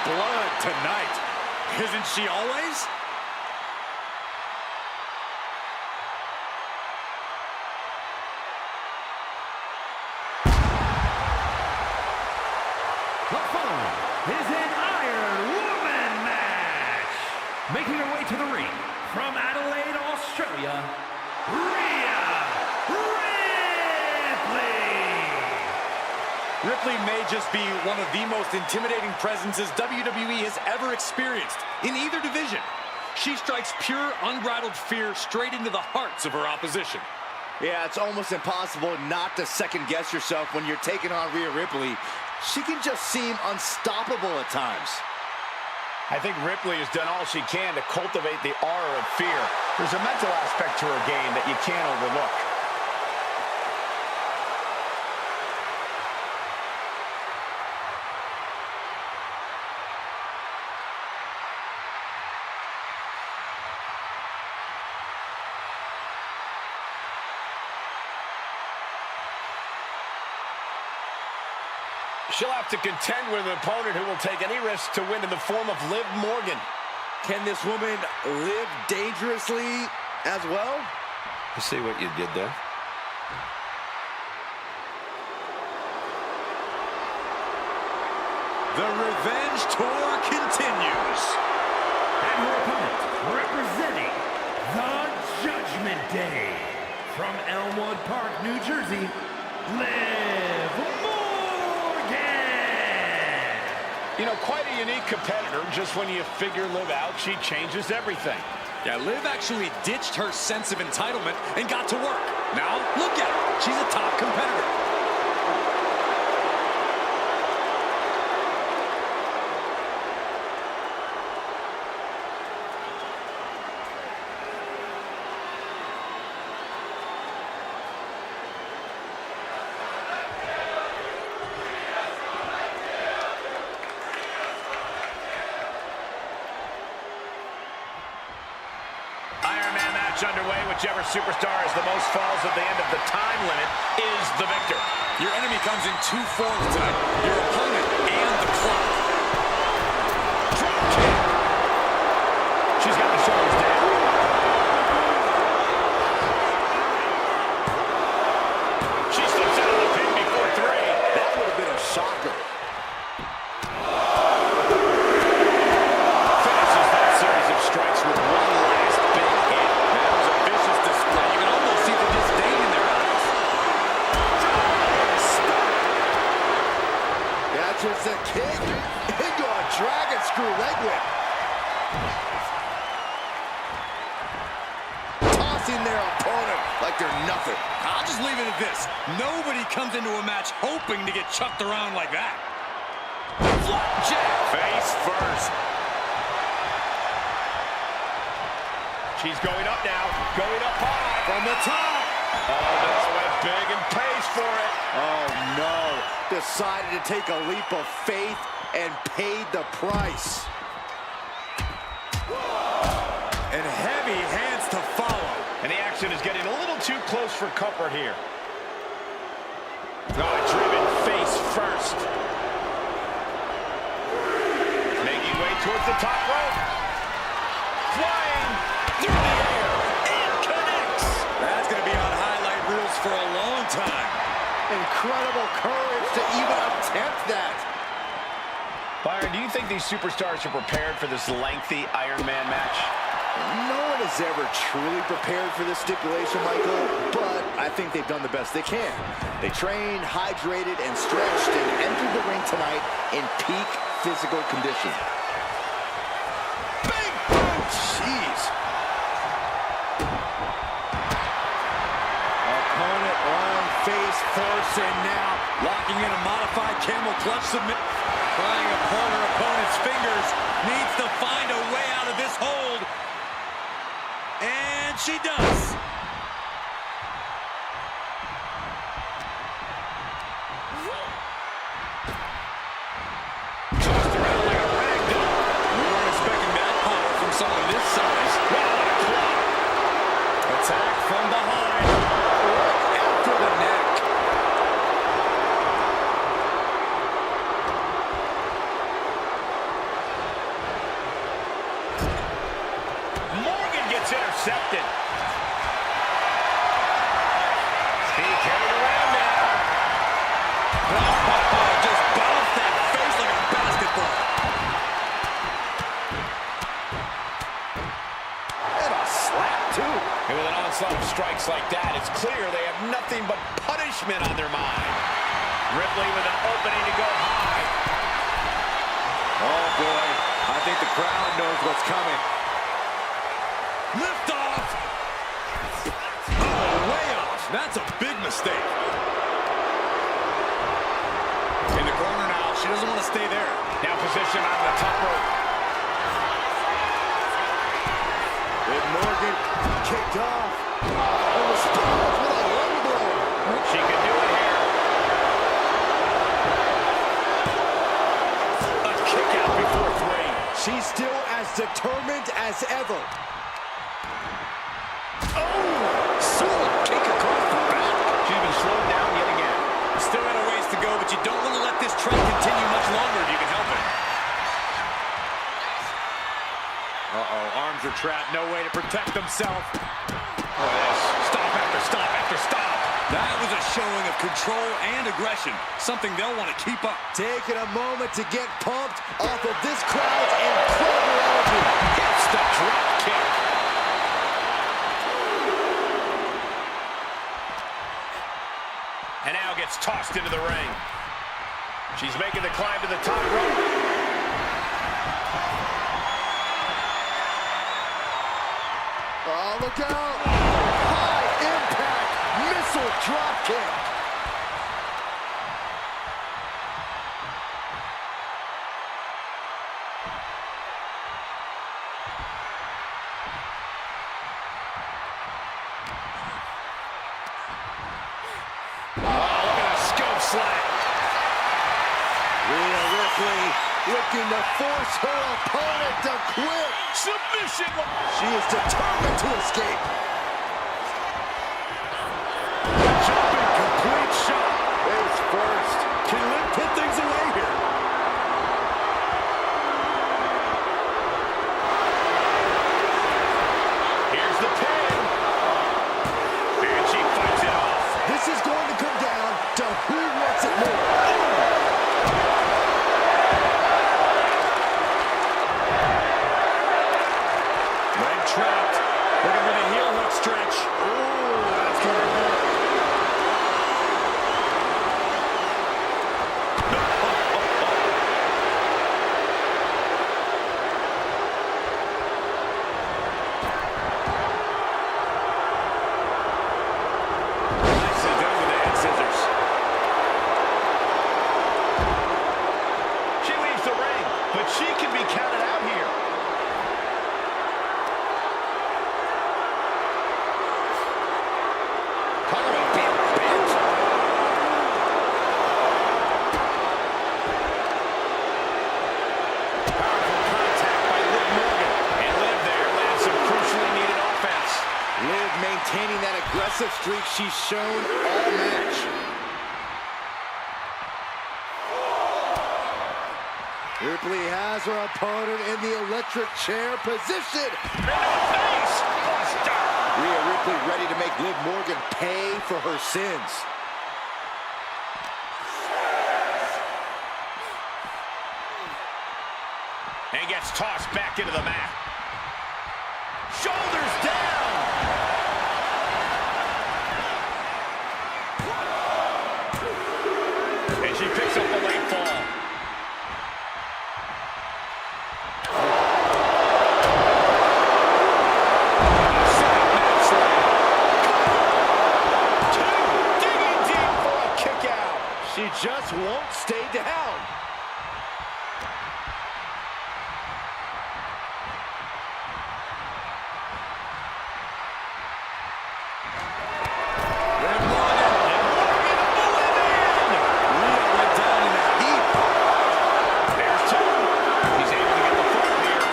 blood tonight. Isn't she always? The following is an Iron Woman match. Making her way to the ring from Adelaide, Australia, Rhea Ripley. Ripley may just be one of the most intimidating presences WWE has ever experienced in either division. She strikes pure, unbridled fear straight into the hearts of her opposition. Yeah, it's almost impossible not to second-guess yourself when you're taking on Rhea Ripley. She can just seem unstoppable at times. I think Ripley has done all she can to cultivate the aura of fear. There's a mental aspect to her game that you can't overlook. She'll have to contend with an opponent who will take any risk to win in the form of Liv Morgan. Can this woman live dangerously as well? I see what you did there. The Revenge Tour continues. And her opponent, representing the Judgment Day, from Elmwood Park, New Jersey, Liv Morgan. You know, quite a unique competitor. Just when you figure Liv out, she changes everything. Yeah, Liv actually ditched her sense of entitlement and got to work. Now, look at her. She's a top competitor. Underway. Whichever superstar has the most falls at the end of the time limit is the victor. Your enemy comes in two forms tonight. Your opponent and the clock. Drop kick. She's got the shoulders down. She slips out of the pin before three. That would have been a shocker. Finishes that series of strikes with one last big hit. Just a kick into a dragon screw leg whip. Tossing their opponent like they're nothing. I'll just leave it at this. Nobody comes into a match hoping to get chucked around like that. Flapjack. Face first. She's going up now. Going up high. From the top. Oh, no, went big and pays for it. Oh, no. Decided to take a leap of faith and paid the price. And heavy hands to follow. And the action is getting a little too close for comfort here. Oh, driven face first. Making way towards the top rope. Flying through the air and connects. That's going to be on highlight reels for a long time. Incredible courage to even attempt that. Byron, do you think these superstars are prepared for this lengthy Iron Man match? No one has ever truly prepared for this stipulation, Michael, but I think they've done the best they can. They trained, hydrated, and stretched, and entered the ring tonight in peak physical condition. Big boot! Jeez. Opponent lying face first, and now Locking in a modified camel clutch submit. Prying upon her opponent's fingers. Needs to find a way out of this hold. And she does. Tossed around like a rag doll. We weren't expecting that power from someone this size. Attack from behind. After the neck. intercepted. He carried around now. Oh, just bounced that face like a basketball. And a slap, too. And with an onslaught of strikes like that, it's clear they have nothing but punishment on their mind. Ripley with an opening to go high. Oh, boy. I think the crowd knows what's coming. Lift off. Oh, way off. That's a big mistake. In the corner now. She doesn't want to stay there. Now position on the top rope. With Morgan kicked off. Oh, responds with a lung blow. She can do it here. A kick out before 3. She's still as determined as ever. Oh, solid kick across the back. She's been slowed down yet again. Still got a ways to go, but you don't want to let this trend continue much longer if you can help it. Uh-oh, arms are trapped, no way to protect themselves. Oh, yes. Stop after stop after stop. That was a showing of control and aggression, something they'll want to keep up. Taking a moment to get pumped off of this crowd's incredible energy. Hits the drop kick. And now gets tossed into the ring. She's making the climb to the top rope. Oh, look out! High impact missile drop kick. Rhea Ripley looking to force her opponent to quit. Submission. She is determined to escape. Jumping complete shot. Face first. Can Liv put things away here? Here's the pin. And she fights it off. This is going to come down to who wants it more. Leg trapped. Looking for the heel hook stretch. Ooh, that's going to hurt. Nicely done with the head scissors. She leaves the ring, but she can be counted out here. Talk about being bent. Powerful contact by Liv Morgan. And Liv there lands some crucially needed offense. Liv maintaining that aggressive streak she's shown all match. Ripley has her opponent in the electric chair position. Into the face. Buster. Rhea Ripley ready to make Liv Morgan pay for her sins. And gets tossed back into the mat. Shoulders down. And she picks up the late fall. Digging deep for a kick out. She just won't stay down. Liv Morgan. Rhea went down in a heap. There's two. He's able to get the foot here.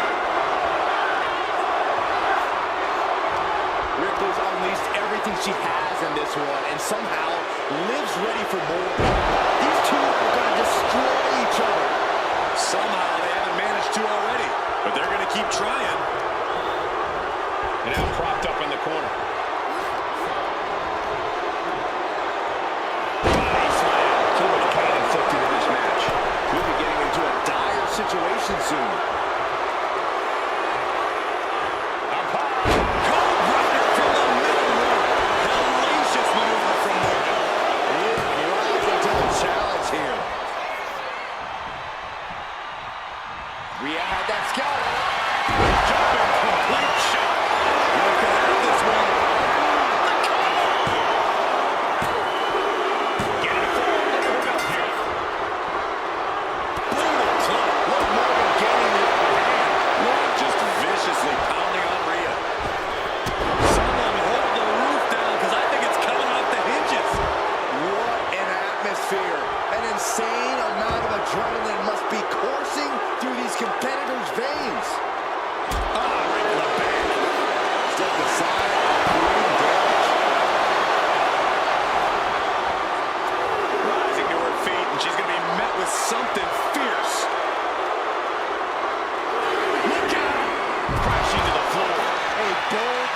Ripley's unleashed everything she has in this one, and somehow Liv's ready for more. These two are going to destroy each other. Somehow they haven't managed to already, but they're going to keep trying. And now propped corner. Body slam. Too much pain inflicted in this match. We'll be getting into a dire situation soon.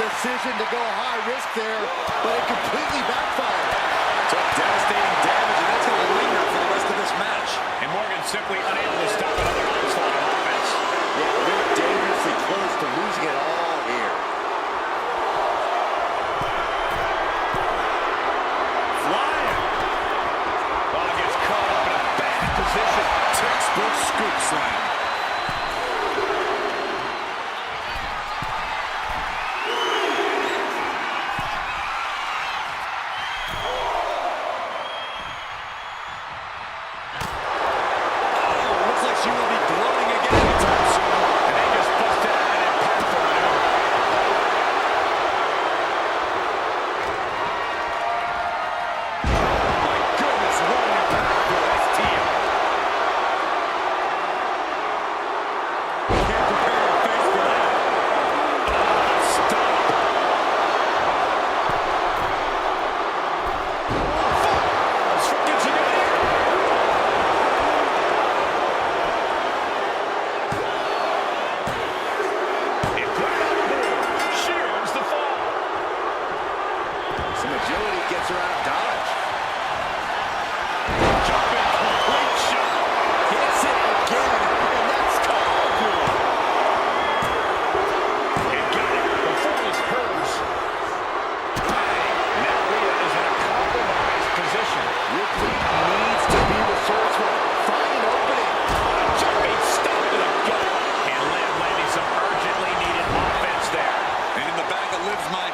Decision to go high risk there, but it completely backfired. Took devastating damage, and that's going to linger for the rest of this match. And Morgan simply unable to stop another onslaught of offense. Yeah, they're dangerously close to losing it all here. Flying. Oh, gets caught up in a bad position. Textbook scoop slam.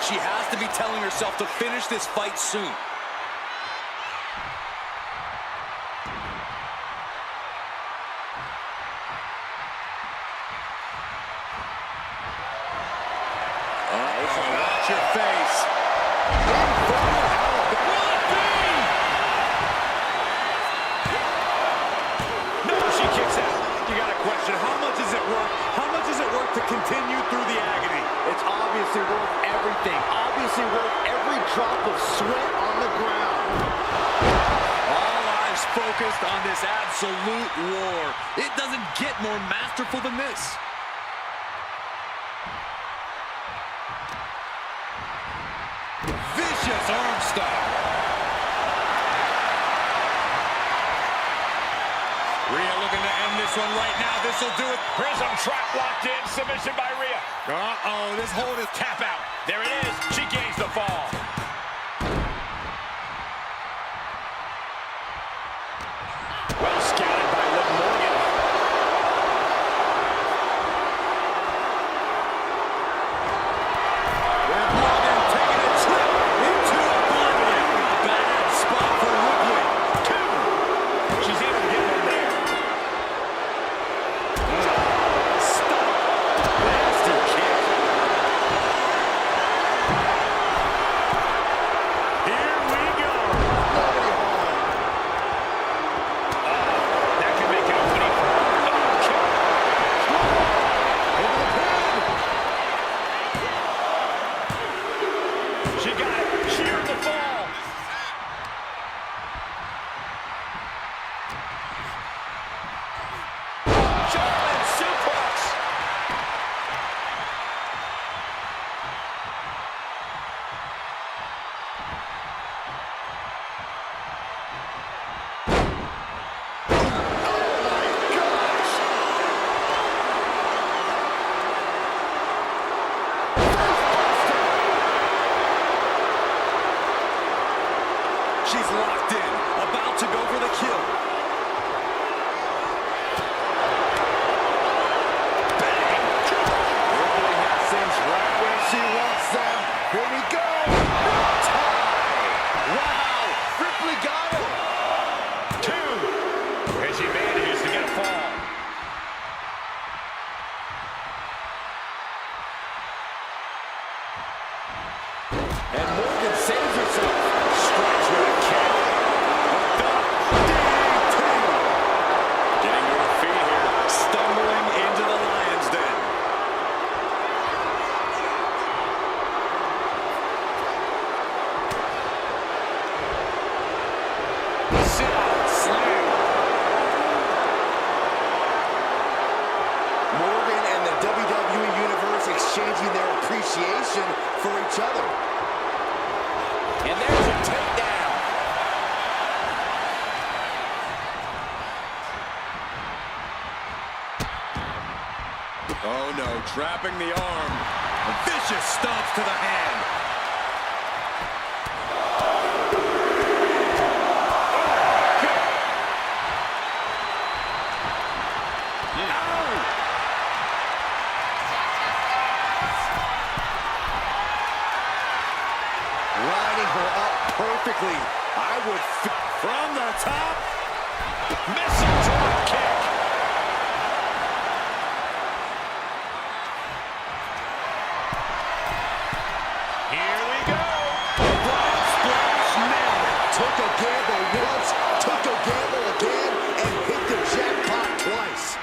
She has to be telling herself to finish this fight soon. Watch your face. Will it be? No, she kicks out. You got a question. How much is it worth? How much is it worth to continue through the agony? It's obviously worth everything. Obviously worth every drop of sweat on the ground. All eyes focused on this absolute war. It doesn't get more masterful than this. Vicious arm stomp. Rhea looking to end this one right now. This will do it. Prism trap locked in. Submission by Rhea. Uh-oh, this hold is tap out. There it is. She gains the fall. Well scouted by Liv Morgan. Liv Morgan taking a trip into oblivion. Bad spot for Ripley. She's able to get one there. Stop. Nasty kick. Here we go. She's locked in, about to go for the kill. Bang! Ripley has things right where she wants them. Here we go. Tie. Wow. Ripley got him. 2. And she manages to get a fall. And Morgan saves herself. Strikes with a kick. DDT. Getting to her feet here, stumbling into the lion's den. Sit-out slam. Morgan and the WWE Universe exchanging their appreciation for each other. And there's a takedown. Oh no, trapping the arm. A vicious stomp to the hand. Lining her up perfectly. I would From the top. Missile drop kick. Here we go. Frog splash nailed it. took a gamble once, took a gamble again, and hit the jackpot twice.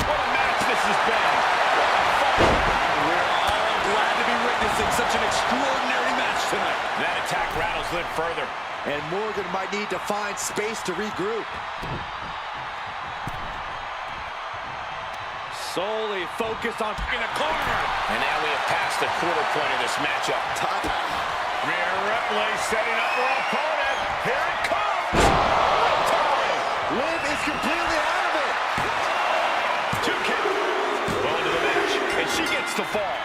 What a match this has been. We're all glad to be witnessing such an extraordinary match tonight. That attack rattles Liv further. And Morgan might need to find space to regroup. Solely focused on in a corner. And now we have passed the quarter point of this matchup. Rhea Ripley setting up her opponent. Here it comes. Liv is completely out of it. 2 count. Well into the match, and she gets the fall.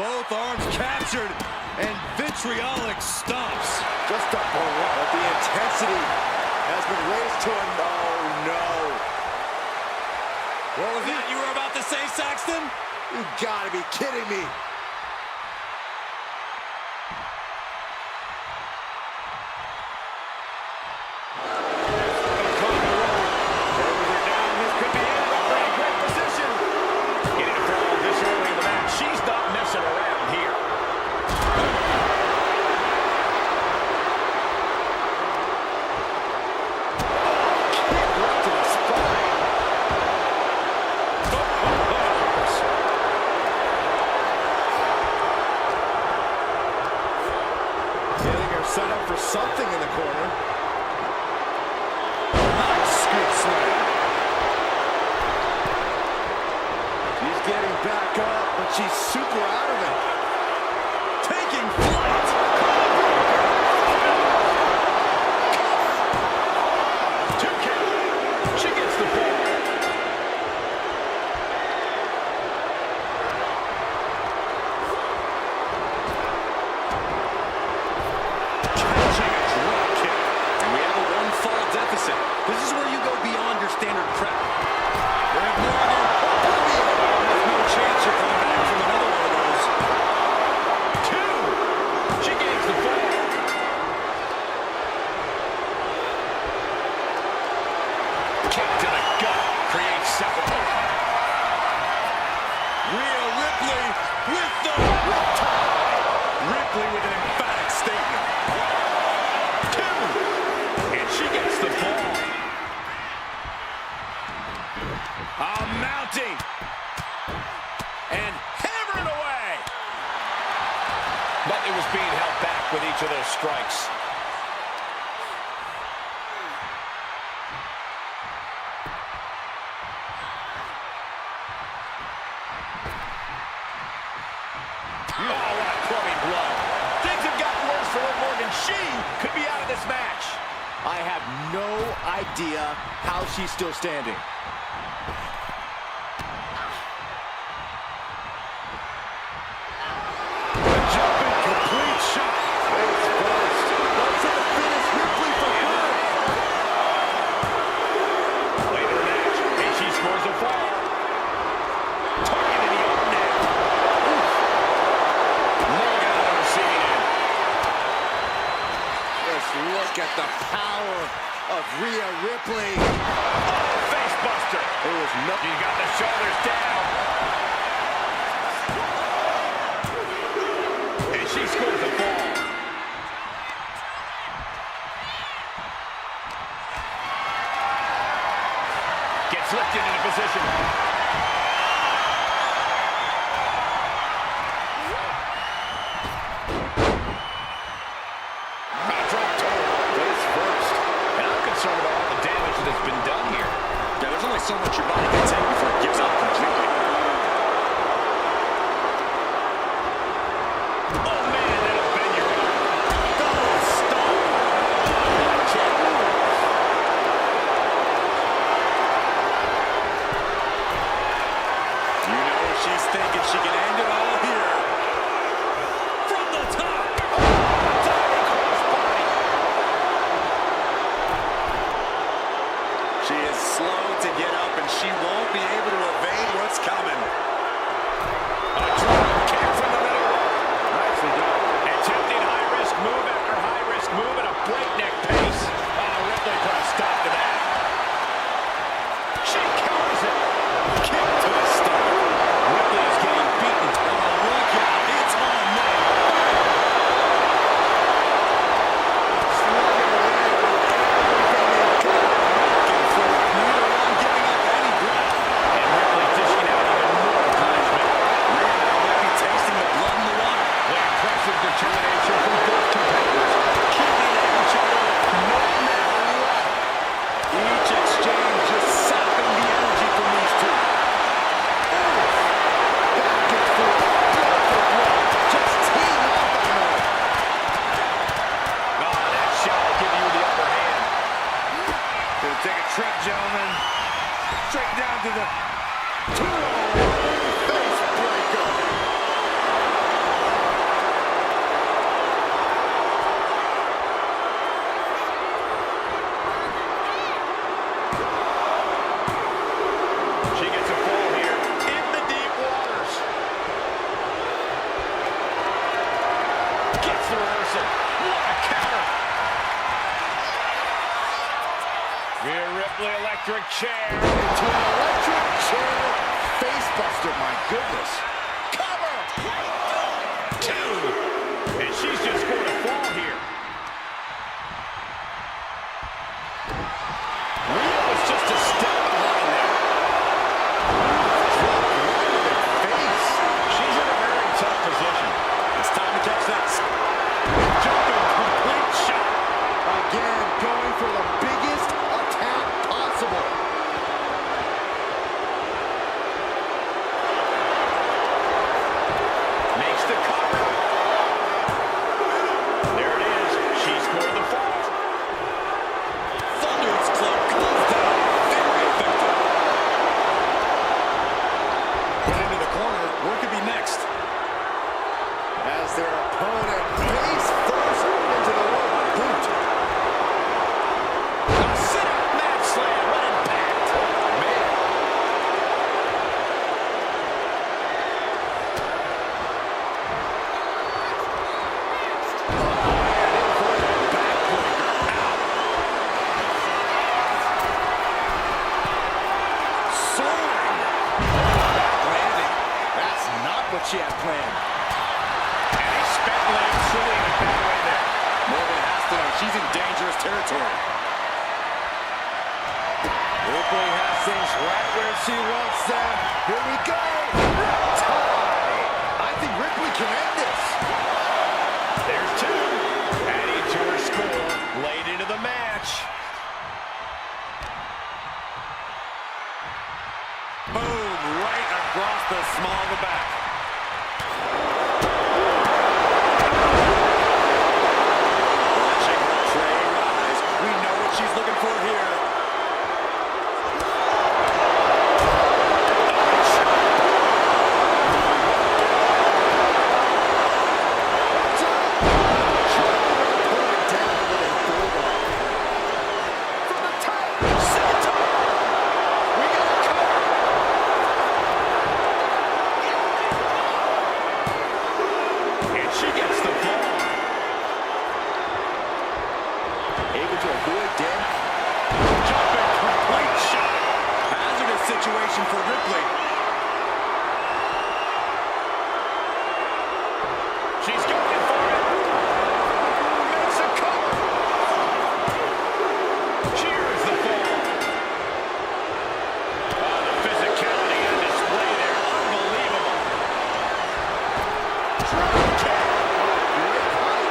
Both arms captured and vitriolic stomps. Just a blow. But the intensity has been raised to a no. What was that you were about to say, Saxton? You gotta be kidding me. Set up for something in the corner. Nice scoop slam. She's getting back up, but she's super out of it. Taking flight. 2 count. She gets the ball. This is where you go beyond your standard prep. There's no chance you're coming back from another one of those. 2. She gains the ball. Kick to the gut creates several. Rhea Ripley with the riptide. Ripley with an emphatic statement. 2. And she gets the ball. Mounting. And hammering away. But it was being held back with each of those strikes. Oh, what a clubbing blow. Things have gotten worse for Liv Morgan. She could be out of this match. I have no idea how she's still standing. There's no... She got the shoulders down. And she scores the ball. Gets lifted into position. So much your body can take before it gives up completely. Oh, man, that'll bend your arm. Oh, stop. You know she's thinking she can end it all here. From the top. Oh, diving crossbody. She is slow to get up, and she won't be able to evade what's coming. A drop kick from the middle. Nicely done. Attempting high-risk move after high-risk move at a breakneck pace. Oh, Ripley put a stop to that. She counters it. Kick to the stomach. Ripley is getting beaten. Oh, look out. It's on now. Slugging away with everything they've got. Looking for it. Neither one giving up any ground. And Ripley dishing out even more punishment. Rhea now might be tasting the blood in the water. The impressive determination from both competitors. Keeping at each other no matter what. Each exchange just sapping the energy from these two. Back and forth. Just teeing up on her. Oh, that shot will give you the upper hand. Gonna take a trip, gentlemen. Straight down to the 2-on-1 face breaker. She gets a fall here in the deep waters. Gets the reversal. What a counter. Rhea Ripley, electric chair. To an electric chair facebuster, my goodness. Cover. 2. And she's just going to fall here. Rhea was just a step behind there. Drop right in the face. She's in a very tough position. It's time to catch this. Jumping complete shot. Again, going for the biggest attack possible. Makes the cover. There it is. She scored the fall. Thunder's club comes down. Very effective. Put into the corner. What could be next? As their opponent face first into the world boot. A sit-out match slam. What impact. Man. Soaring. Landing. That's not what she had planned. And he speculated truly in a bad way there. Morgan has to know she's in dangerous territory. Ripley has things right where she wants them. Here we go. Tie. I think Ripley can end this. There's 2. Adding to her score late into the match. Boom, right across the small of the back. Watching her tray rise. We know what she's looking for here. situation for Ripley. She's going for it. Makes a cover. Cheers the fall. Oh, the physicality on display there. Unbelievable. Drop kick. Great height.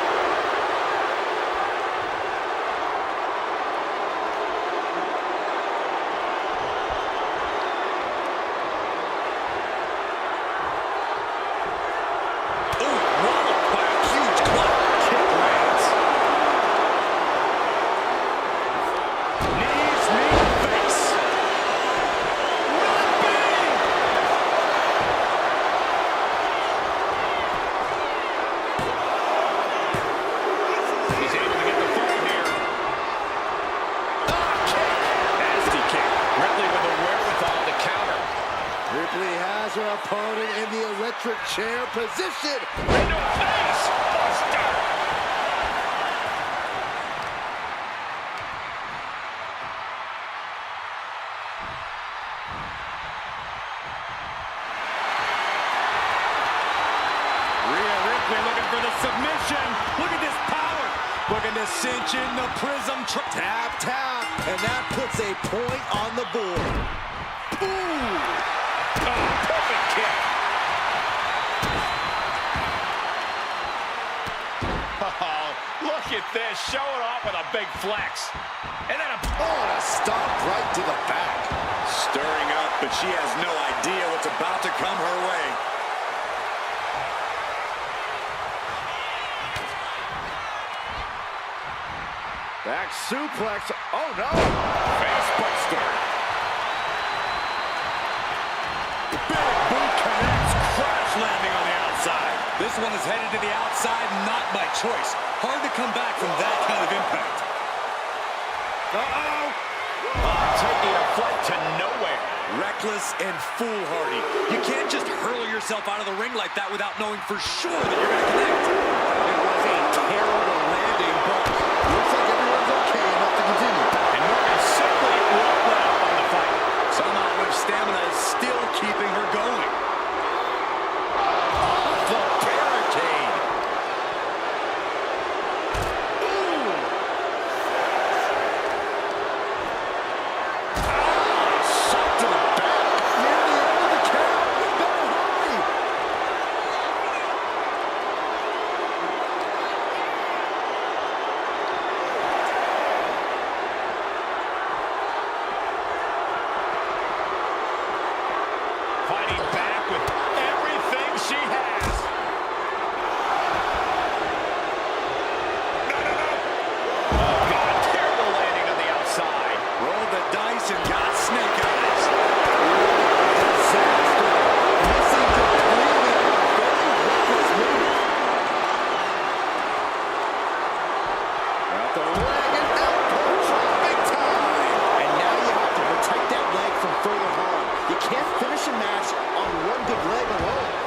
Ripley has her opponent in the electric chair position. Into a face buster. Rhea Ripley looking for the submission. Look at this power. Looking to cinch in the prism. Tap, tap, and that puts a point on the board. Ooh. Perfect kick. Oh, look at this. Showing off with a big flex. And then a stomp right to the back. Stirring up, but she has no idea what's about to come her way. Back suplex. Oh, no. face buster. Big boot connects, crash landing on the outside. This one is headed to the outside, not by choice. Hard to come back from that kind of impact. Taking a flight to nowhere. Reckless and foolhardy. You can't just hurl yourself out of the ring like that without knowing for sure that you're going to connect. It was a terrible landing, but looks like everyone's okay enough to continue. And Morgan simply won't let up on the fight. Somehow her stamina is still keeping her going. Off the barricade. Shot to the back. Near the end of the count. Better hurry. Fighting back with everything she has. No. Oh, God, terrible landing on the outside. Rolled the dice and got snake eyes. Disaster. Missing completely. Very reckless move. Out the leg and elbow drop big time. And now you have to protect that leg from further harm. You can't finish a match on one good leg alone.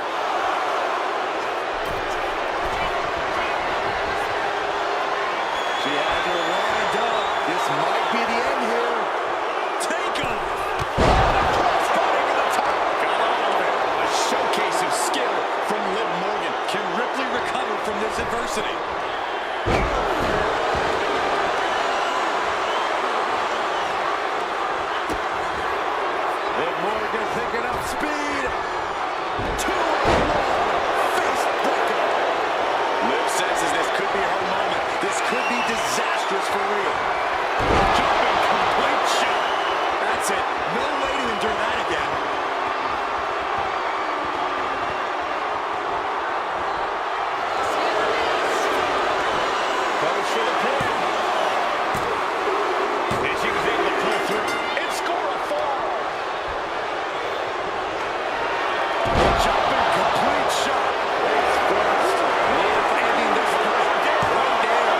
She has her lined up. This might be the end here. Take off. Crossbody to the top. Got all of it. A showcase of skill from Liv Morgan. Can Ripley recover from this adversity? Liv Morgan picking up speed. 2-on-1. Face breaker. Liv senses this could be her moment. This could be disastrous for Rhea. Jumping complete shot. That's it. No way to endure that again. Goes for the pin. And she was able to pull through and score a fall. Jumping complete shot. Face first. Liv ending this first down. Way down.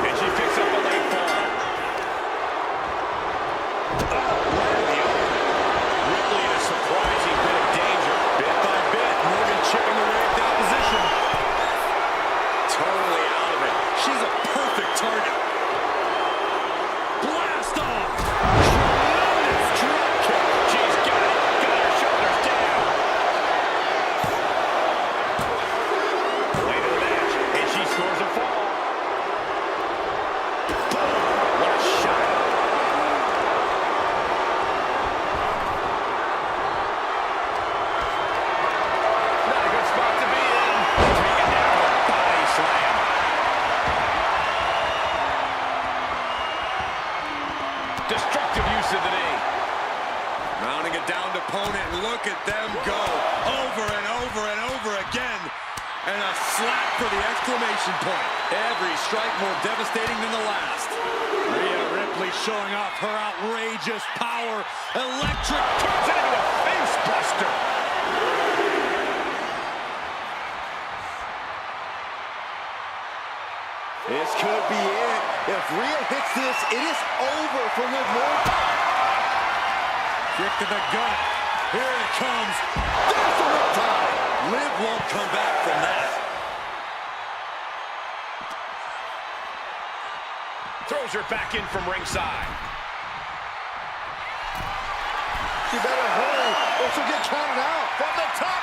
And she fixes Mounting a downed opponent. Look at them go. Over and over and over again. And a slap for the exclamation point. Every strike more devastating than the last. Rhea Ripley showing off her outrageous power. Electric turns it into a face buster. This could be it. If Rhea hits this, it is over for Liv Morgan. Kick to the gut. Here it comes. There's the riptide. Liv won't come back from that. Throws her back in from ringside. She better hurry or she'll get counted out. From the top.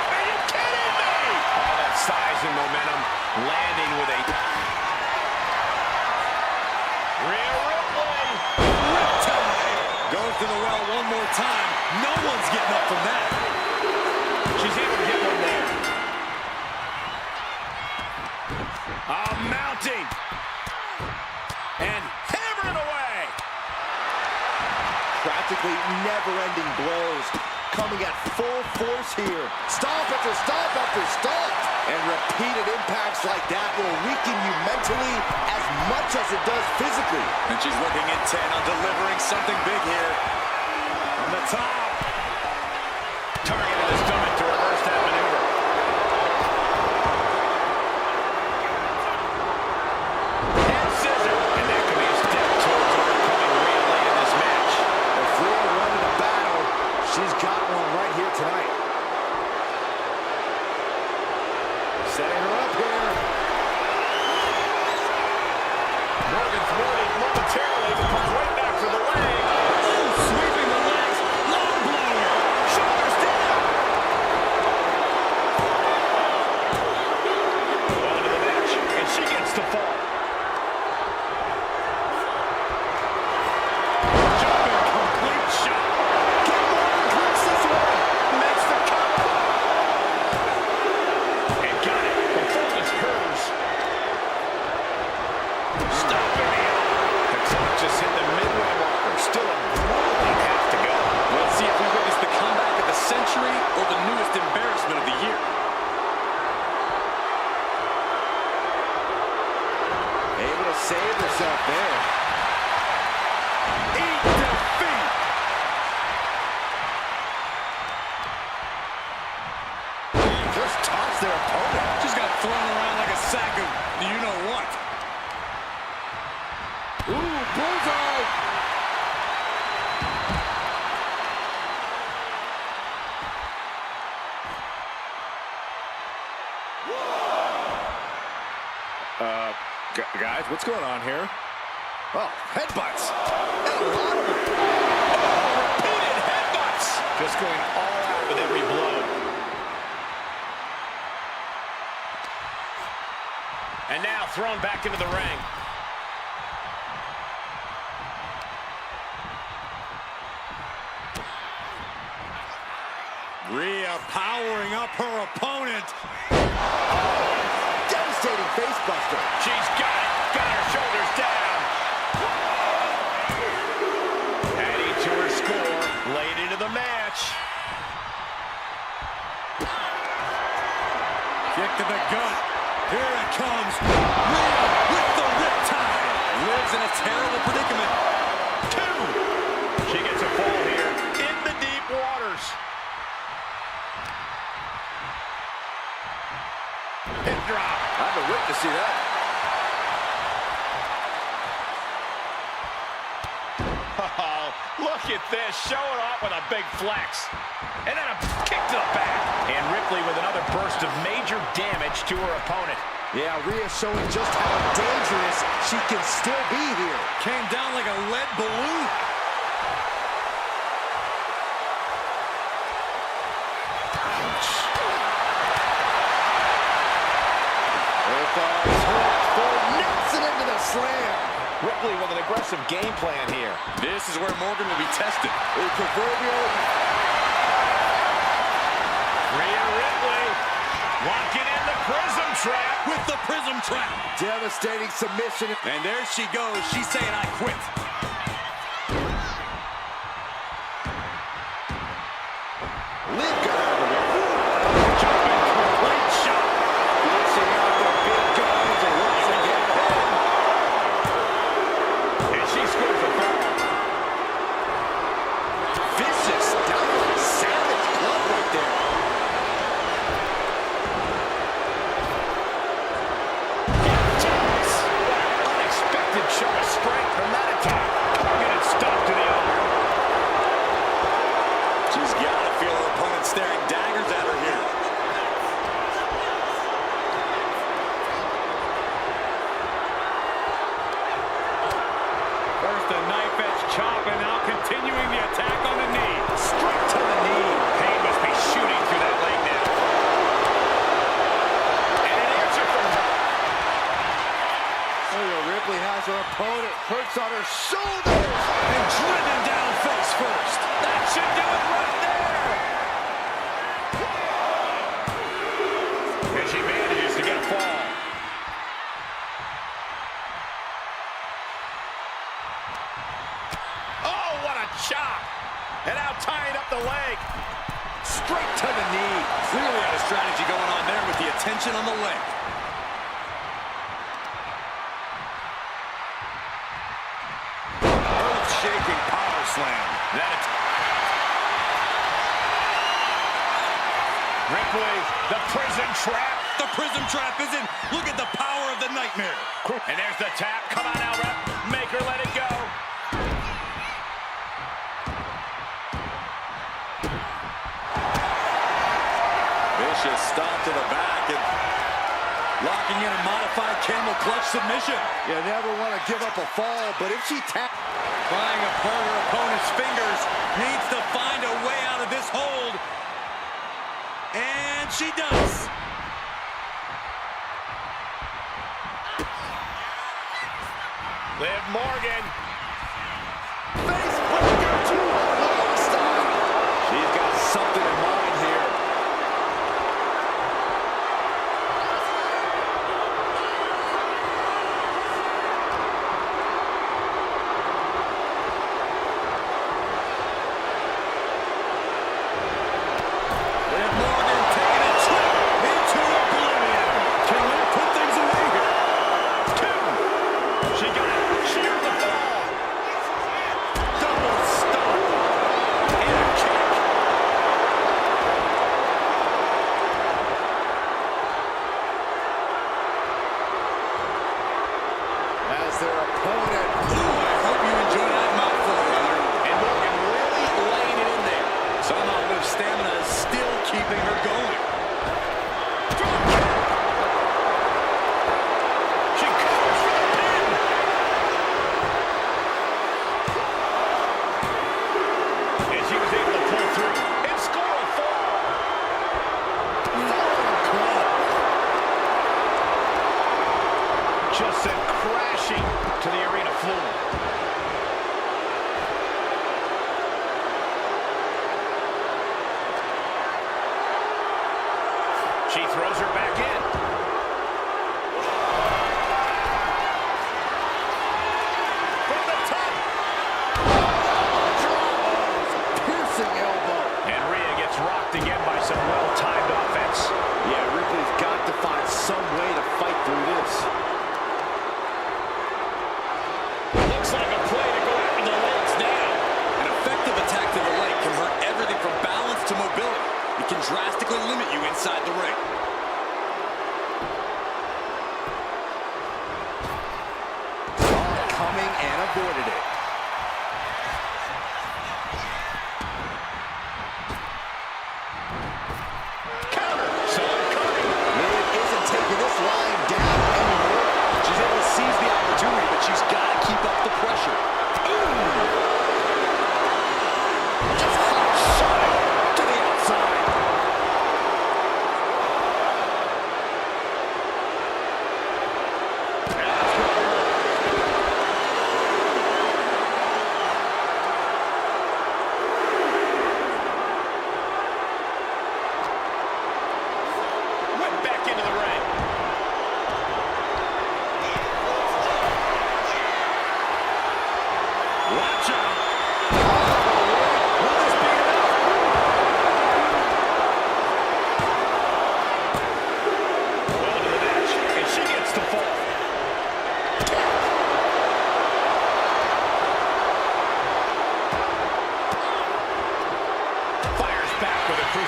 Are you kidding me? All that size and momentum landing with a... Rhea Ripley. Riptide. Goes to the well one more time. No one's getting up from that. She's able to get one there. Mounting. And hammering away. Practically never-ending blows coming at full force here. Stomp after stomp after stomp. And repeated impacts like that will weaken you mentally as much as it does physically. And she's looking intent on delivering something big here. On the top. Target in the stomach to reverse that maneuver. And scissor. And that could be a step towards overcoming Rhea late in this match. If Rhea wanted a battle, she's got one right here tonight. Setting her up here. Morgan thwarted momentarily, but comes right back for the leg. Ooh, sweeping the legs. Long blower. Shoulders down. Well into the match, and she gets the fall. Jumping complete shot. Get Morgan clicks this way. Makes the cover. And got it. The fall is hers. Stopping the arm. The clock just hit the midway marker. Still a grueling half to go. Let's see if we witness the comeback of the century or the newest embarrassment of the year. Able to save herself there. Eat defeat. Just tossed their opponent. Just got thrown around like a sack of you-know-what. Ooh, bullseye. Guys, what's going on here? Oh, headbutts. And a lot of them. Repeated headbutts. Just going all out with every blow. And now thrown back into the ring. Rhea powering up her opponent. Devastating face buster. She's got it. Got her shoulders down. Adding to her score late into the match. Kick to the gut. Here it comes. Rhea with the riptide. Lives in a terrible predicament. 2. She gets a fall here in the deep waters. Hip drop. I've been waiting to see that. Oh, look at this. Showing off with a big flex. And then a kick to the back. And Ripley with another burst of major damage to her opponent. Yeah, Rhea showing just how dangerous she can still be here. Came down like a lead balloon. Nelson into the slam. Ripley with an aggressive game plan here. This is where Morgan will be tested. A proverbial. Rhea Ripley locking in the prism trap. With the prism trap. Devastating submission. And there she goes. She's saying, I quit. Liv got out of the way. Jumping complete shot. Mixing out the big guns and once again. And she scores the foul. Vicious, downright savage club right there. Unexpected show of strength from that attack. Targeted stop to the arm. She's got to feel her opponent staring daggers at her here. First a knife edge chop, and now continuing the attack on the knee. Straight to the knee. Pain must be shooting through that leg now. And an answer from her. Rhea Ripley has her opponent. Hurts on her shoulders. And driven down face first. That should do it right there. And she manages to get a fall. Oh, what a chop. And now tying up the leg. Straight to the knee. Clearly had a strategy going on there with the attention on the leg. Earth-shaking power slam. Ripley, the prison trap. The prism trap is in. Look at the power of the nightmare. And there's the tap. Come on now, ref. Make her let it go. Vicious stop to the back and locking in a modified camel clutch submission. You never want to give up a fall, but if she taps... Prying apart her opponent's fingers, needs to find a way out of this hold. And she does. Liv Morgan. Face breaker to a style. She's got something in mind here. Liv Morgan taking a trip into oblivion. Can Liv put things away here? She got it. Sheared the fall. Double stomp. And a kick. As their opponent... Ooh, I hope you enjoy that mouthful, brother. And Morgan really laying it in there. Somehow Liv's stamina is still keeping her going. She covers for the pin. And she was able to pull through and score a fall. Just sent crashing to the arena floor. She throws her back in. From the top. Piercing elbow. And Rhea gets rocked again by some well-timed offense. Yeah, Ripley's got to find some way to fight through this. Looks like a play to go after the legs now. An effective attack to the leg can hurt everything from balance to mobility. It can drastically limit you inside the ring.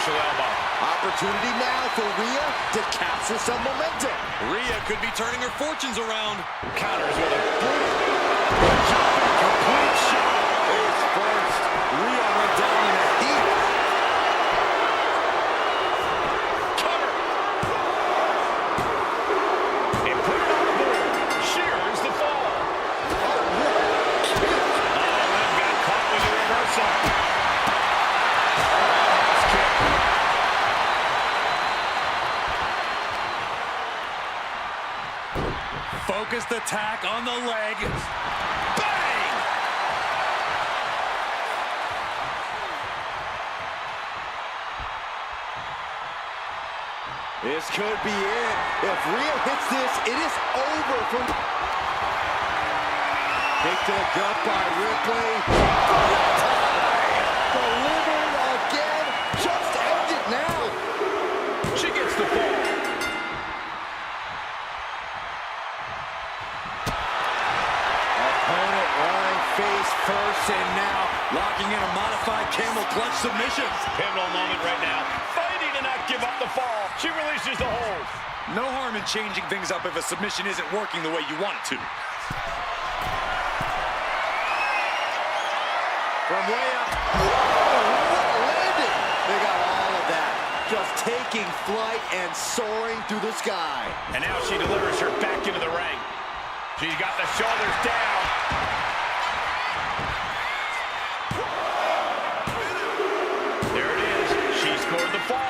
beneficial elbow. Opportunity now for Rhea to capture some momentum. Rhea could be turning her fortunes around. Counters with a Jumping complete shot. Face first. Rhea went down in a heap. cover. And put it on the board. Shears the fall. Oh, what a kick. Liv got caught with a reversal. Focused attack on the leg. Bang! This could be it. If Rhea hits this, it is over for... Kick to the gut by Ripley. Delivered again. Just end it now. She gets the fall. Opponent lying face first, and now Locking in a modified camel clutch submission. Pivotal moment right now. Fighting to not give up the fall. She releases the hold. No harm in changing things up if a submission isn't working the way you want it to. from way up. Whoa, what a landing. They got all of that. Just taking flight and soaring through the sky. And now she delivers her back into the ring. She's got the shoulders down. There it is. She scored the fall.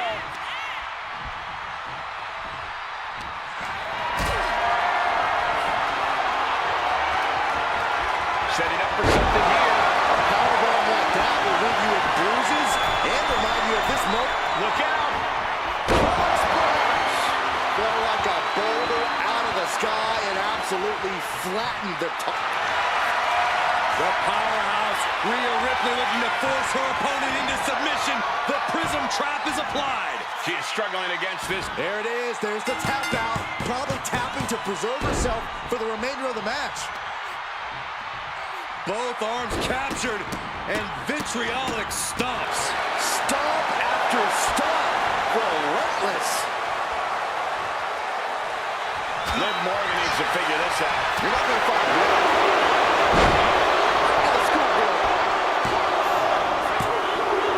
Setting up for something here. A powerbomb like that will leave you with bruises and remind you of this moment. Look out. Splash! Fell like a boulder out of the sky and absolutely flattened the top. The powerhouse, Rhea Ripley, looking to force her opponent into submission. The prism trap is applied. She is struggling against this. There it is. There's the tap out. Probably tapping to preserve herself for the remainder of the match. Both arms captured, and vitriolic stomps. Stomp after stomp. Relentless. Liv Morgan needs to figure this out. You're not going to find Ripley.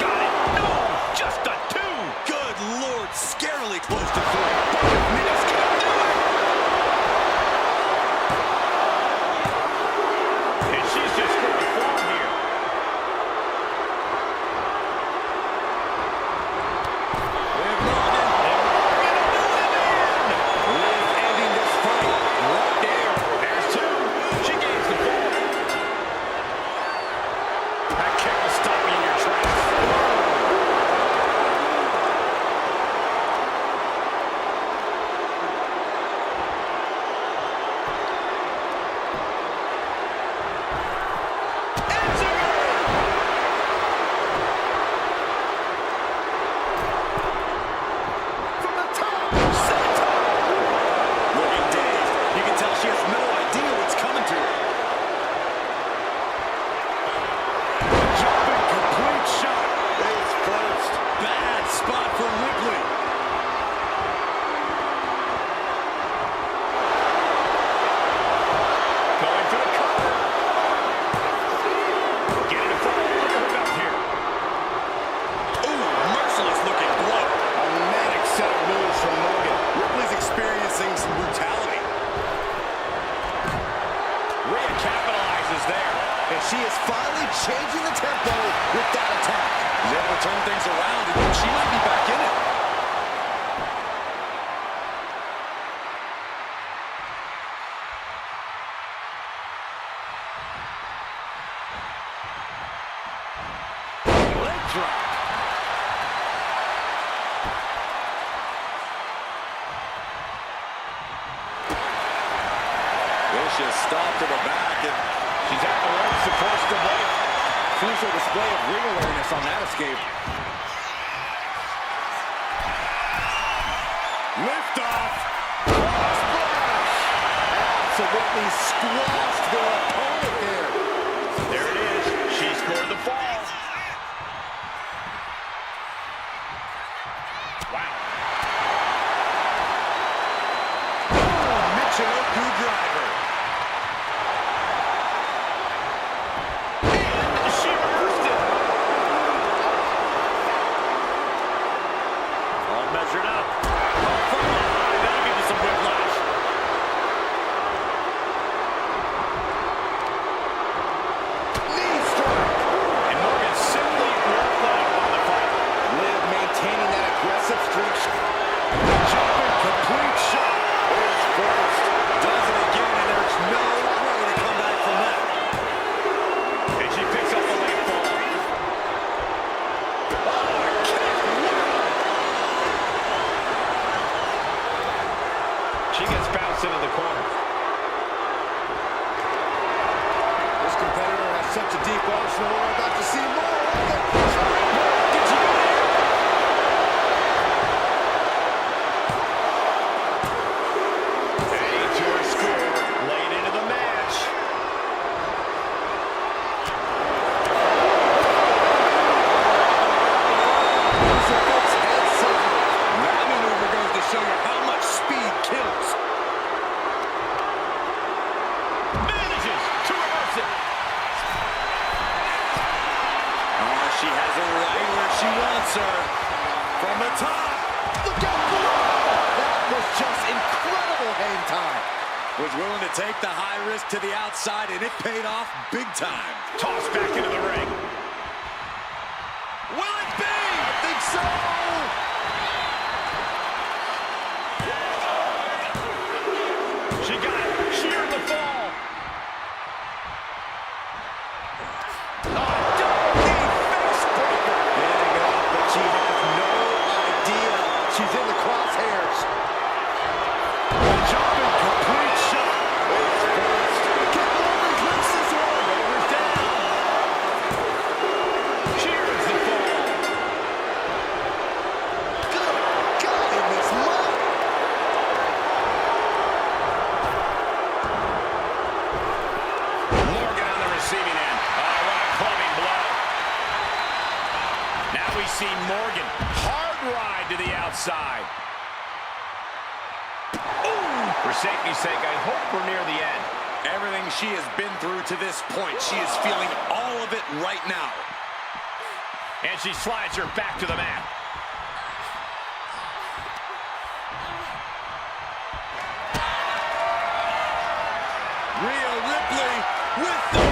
Got it. No, just a two. Good Lord, scarily close to three. And she's just scored a fall here. Liv Morgan Ending this fight right there. There's two. She gains the fall. That kick will stop you in your tracks. From the top. looking dazed. You can tell she has no idea what's coming to her. Jumping complete shot. Face first. Bad spot for Ripley. Going for the cover. Getting a fall under her belt here. Ooh, merciless looking blow. A manic set of moves from Morgan. Ripley's experiencing some brutality. Rhea capitalizes there. And she is finally changing the tempo with that attack. She's able to turn things around, and she might be back in it. Leg drop. Vicious stop to the back, and She's at the ropes to force the break. Crucial display of ring awareness on that escape. lift off. Splash! Absolutely squashed their opponent there. There it is. She scored the fall. she wants her. From the top. Look out below! That was just incredible hang time. Was willing to take the high risk to the outside, and it paid off big time. Tossed back into the ring. Will it be? I think so! She got it. Sheared the fall. Face breaker. Getting up, but she has no idea. She's in the crosshairs. Jumping complete shot. Face first. Can Logan clinch this one? Shoulders down. Shears the fall. Good God, in this mud. Morgan on the receiving end. Oh, what a clubbing blow. Now we see Morgan. Hard ride to the outside. Ooh. For safety's sake, I hope we're near the end. Everything she has been through to this point, she is feeling all of it right now. And she slides her back to the mat. Rhea Ripley with the...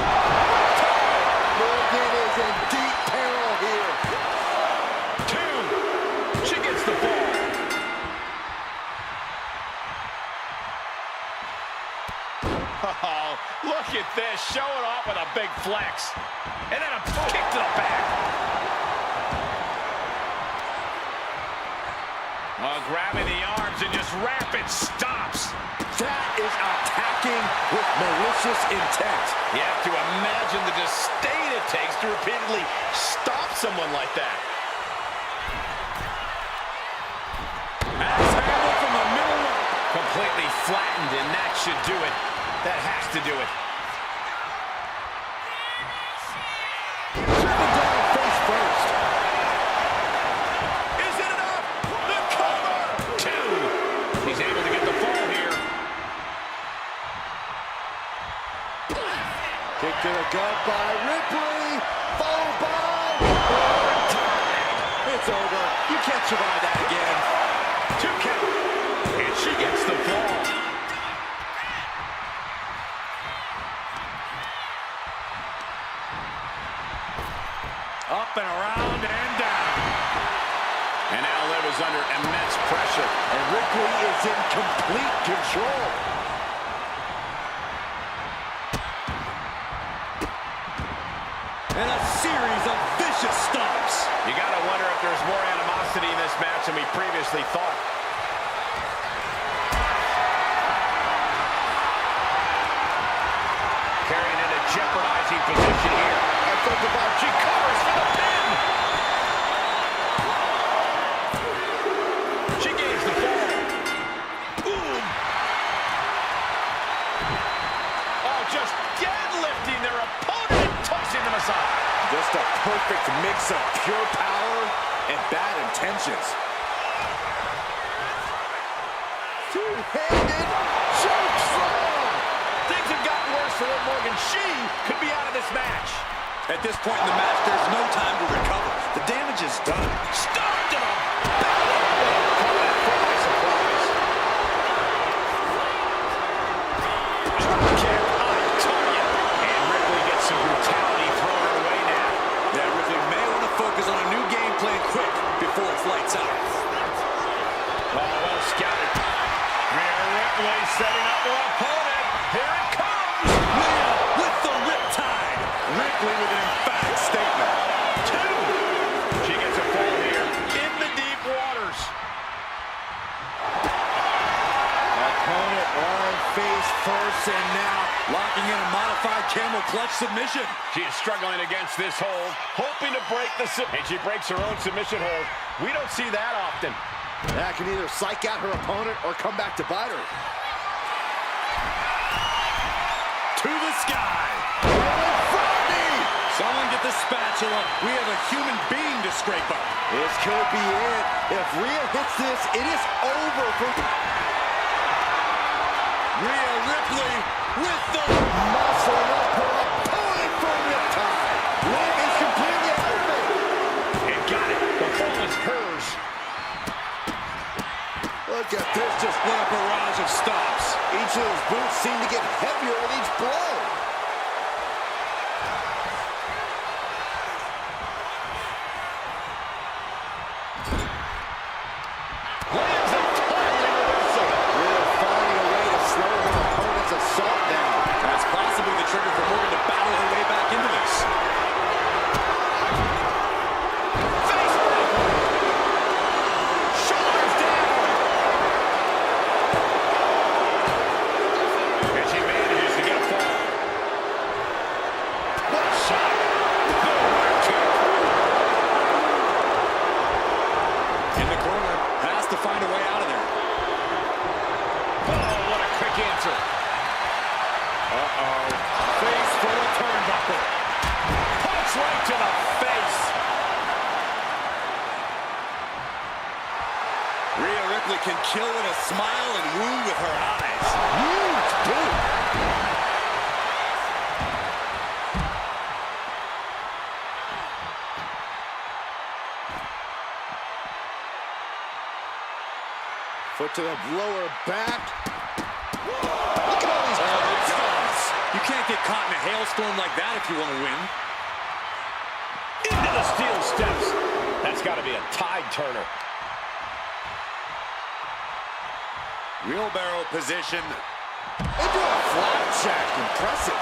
Morgan is in deep peril here. 2. She gets the ball. Oh, look at this. Showing off with a big flex. And then a kick to the back. Oh, grabbing the arms and just rapid stops. That is attacking with malicious intent. You have to imagine the disdain it takes to repeatedly stop someone like that. Axe handle from the middle. Completely flattened, and that should do it. That has to do it. Driven down face first. Is it enough? The cover! 2. He's able to get the fall here. Kick to the gut by Ripley. Followed by... It's over. You can't survive that again. 2 count. And she gets the fall. Up and around and down. And now Liv is under immense pressure. And Ripley is in complete control. And a series of vicious stomps. You got to wonder if there's more animosity in this match than we previously thought. Carrying in a jeopardizing position here. She covers for the pin. She gains the fall. Boom. Oh, just deadlifting their opponent and tossing them aside. Just a perfect mix of pure power and bad intentions. Two-handed choke slam. Things have gotten worse for Liv Morgan. She could be out of this match. At this point in the match, there's no time to recover. The damage is done. Stopped to the belly. By surprise. Drop kick on target. And Ripley gets some brutality thrown her way now. Yeah, Ripley may want to focus on a new game plan quick before it's lights out. Oh, well scouted. Rhea Ripley setting up her opponent. Here it comes. Rhea with the riptide. Ripley with an emphatic statement. 2. She gets a fall here in the deep waters. Opponent lying face first, and now Locking in a modified camel clutch submission. She is struggling against this hold, hoping to break the and she breaks her own submission hold. We don't see that often. That can either psych out her opponent or come back to bite her. To the sky. Someone get the spatula. We have a human being to scrape up. This could be it. If Rhea hits this, it is over for Rhea Ripley with the muscle up her opponent for Riptide. Liv is completely out of it. And got it. punches. Boots seem to get heavier with each blow. Lands a timely reversal. Really finding a way to slow her opponent's assault down. That's possibly the trigger for Morgan to battle her way back into this. Find a way out of there. Oh, what a quick answer. Uh-oh. Face full of turnbuckle. Punch right to the face. Rhea Ripley can kill with a smile and wound with her eyes. Huge boot. Foot to the lower back. Look at all these cobblestones. You can't get caught in a hailstorm like that if you want to win. Into the steel steps. That's got to be a tide turner. Wheelbarrow position. Into a flapjack. Impressive.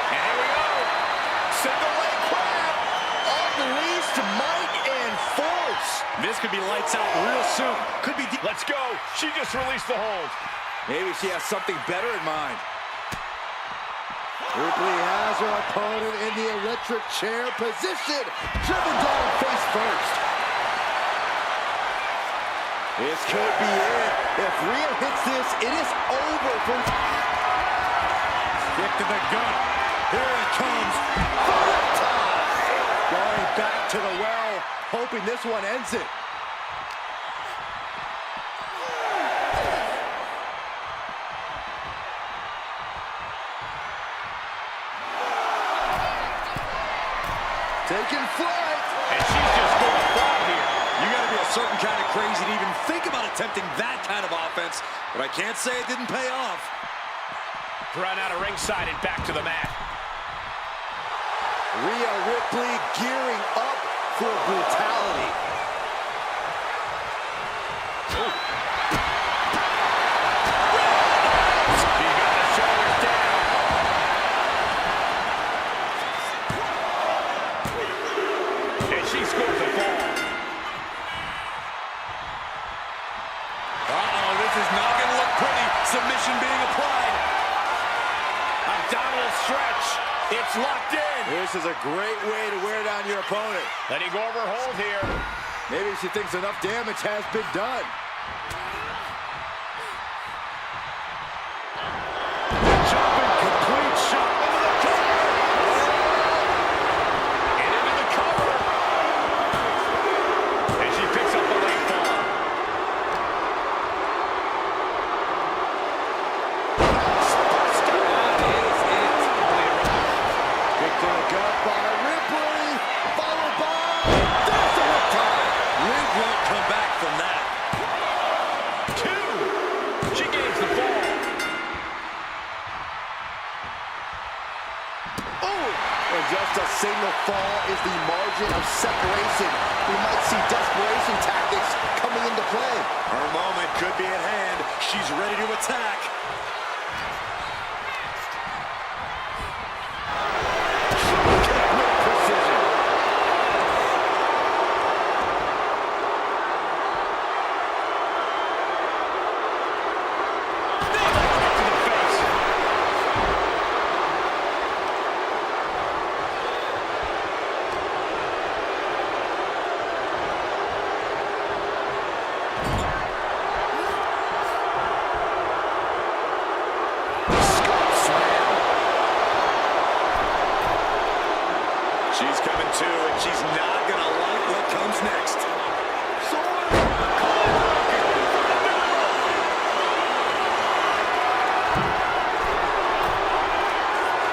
And here we go. Single leg crab. Unleashed might and force. This could be lights out real soon. Could be deep. Let's go. She just released the hold. Maybe she has something better in mind. Ripley has her opponent in the electric chair position. Driven down face first. This could be it. If Rhea hits this, it is over for... Kick to the gut. Here it comes. Going back to the well, hoping this one ends it. Taking flight. And she's just going wild here. You got to be a certain kind of crazy to even think about attempting that kind of offense, but I can't say it didn't pay off. Run out of ringside and back to the mat. Rhea Ripley gearing up for brutality. Ooh. He got the shoulders down. And she scores the fall. Uh-oh, this is not going to look pretty. Submission being applied. Abdominal stretch. It's locked in. This is a great way to wear down your opponent. Letting go of her hold here. Maybe she thinks enough damage has been done. Jumping complete shot into the cover. And into the cover. And she picks up the late fall. Kick to the gut by Ripley. Followed by... There's the riptide. Rig won't come back from that. 2. She gains the fall. And just a single fall is the margin of separation. We might see desperation tactics coming into play. Her moment could be at hand. She's ready to attack. With precision. To the face. She's coming to, and she's not going to like what comes next.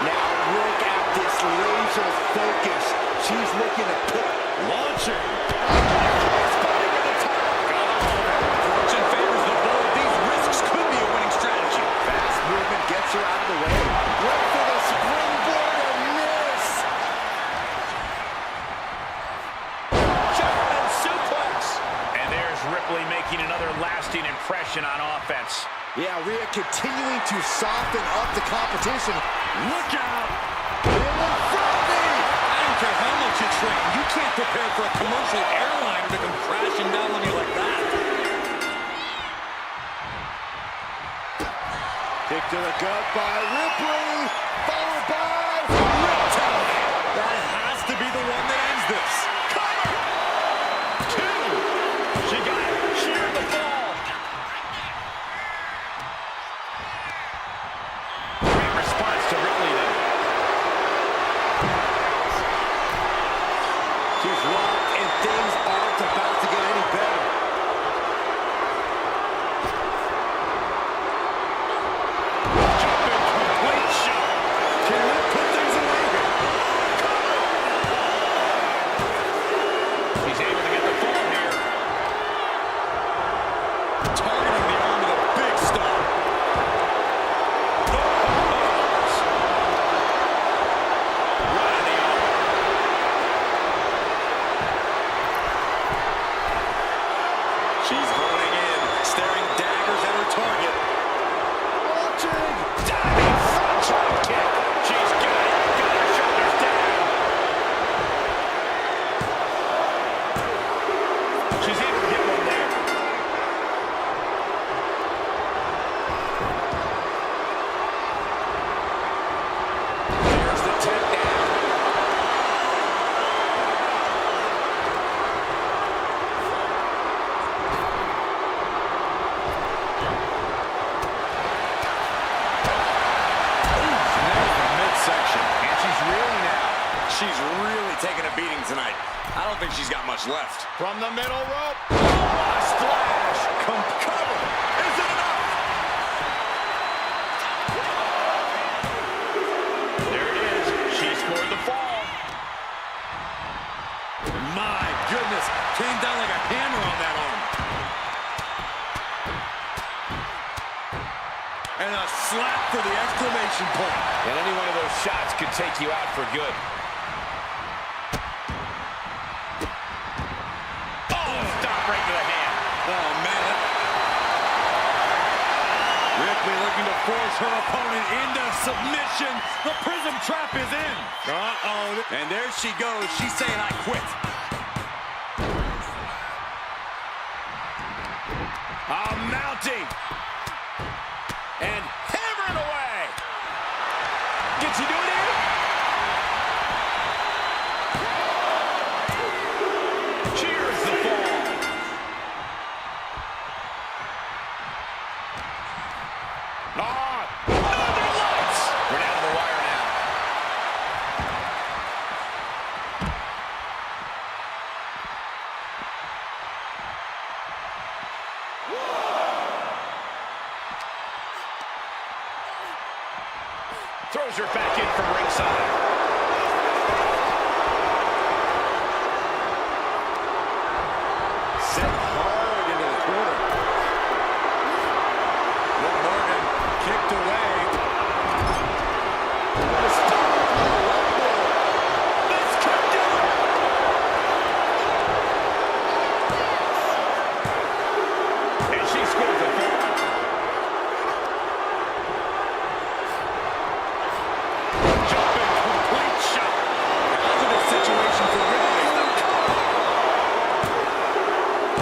Now look at this laser focus. She's looking to put... Launching. Fortune favors the bold. These making another lasting impression on offense. Yeah, Rhea continuing to soften up the competition. Look out! I don't care how much you train. You can't prepare for a commercial airliner to come crashing down on you like that. Kick to the gut by Ripley, followed by Riptide. That has to be the one that ends this. Cover! Two! She got it. Sheared the fall. Great response to Ripley there. She's locked, and things aren't about to get any better. Jumping complete shot. Can we put things away here? She's able to get the fall here. Targeting the arm with a big stomp. Right in the arm. She's honing in, staring daggers at her target. Launching. Diving front drop kick. She's got it. Got her shoulders down. She's able to get one there. Here's the takedown. There's the midsection. And she's reeling now. She's really taking a beating tonight. I don't think she's got much left. From the middle rope. Oh, a splash. Cover. Is it enough? There it is. She scored the fall. My goodness. Came down like a hammer on that arm. And a slap for the exclamation point. And any one of those shots could take you out for good. Oh, stop right to the hand. Oh, man. Ripley looking to force her opponent into submission. The prism trap is in. Uh-oh. And there she goes. She's saying, I quit. Mounting. And hammering away. Can she do it here? Cheers the fall. Northern Lights. We're down to the wire now. Throws her back in from ringside. Set hard into the corner. Liv Morgan kicked away. This could do it. And she scores the fall. Jumping complete shot. Positive situation for Ripley.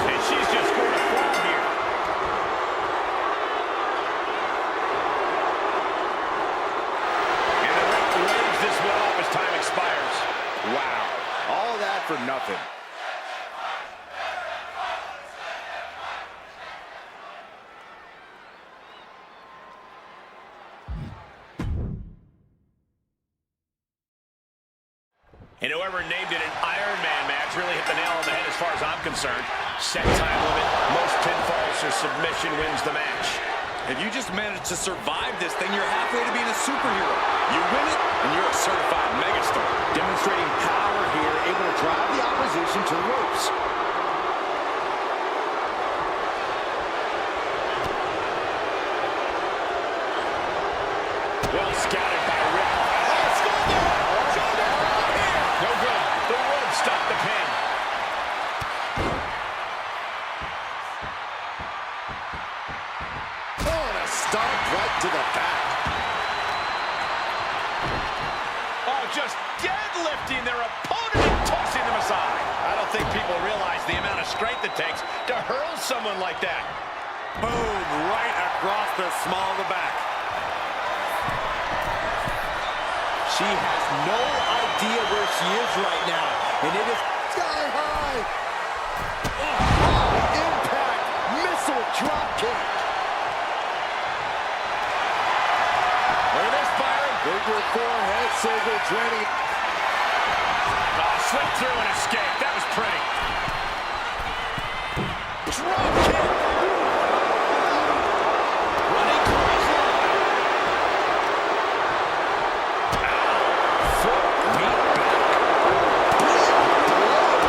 And she's just scored a fall here. And the ref waves this one off as time expires. Wow. All that for nothing. And whoever named it an Iron Man match really hit the nail on the head as far as I'm concerned. Set time limit, most pinfalls or submission wins the match. If you just manage to survive this thing, you're halfway to being a superhero. You win it, and you're a certified megastar. Demonstrating power here, able to drive the opposition to the ropes. Well scouted by Rick. Let's go there! No good. The rope stopped the pin. just deadlifting their opponent and tossing them aside. I don't think people realize the amount of strength it takes to hurl someone like that. Boom, right across the small of the back. She has no idea where she is right now, and it is sky high. Oh, impact, missile drop kick. Look at this, Byron. Bigger forehead, silver draining. Oh, slip through and escape. That was pretty. Drop kick. Running clothesline. Foot knee back.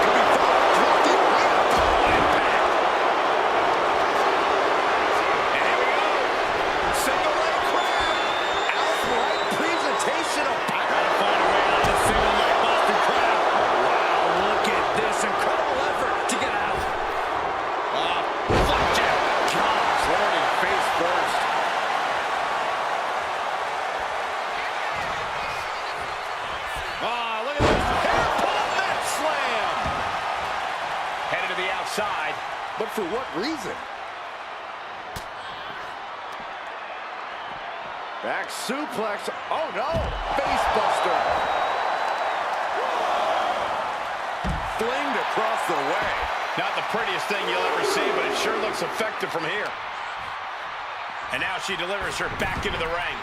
Could be dropped in here. Impact. And here we go. Single leg crab. Outright presentation of power. Gotta find a way out of the single leg Boston crab. Wow, look at this incredible effort to get out. Flapjack. Gosh, landing face first. Look at this. Hair pull net slam. Headed to the outside. But for what reason? Back suplex. Oh no! Face buster. Flinged across the way. Not the prettiest thing you'll ever see, but it sure looks effective from here. And now she delivers her back into the ring.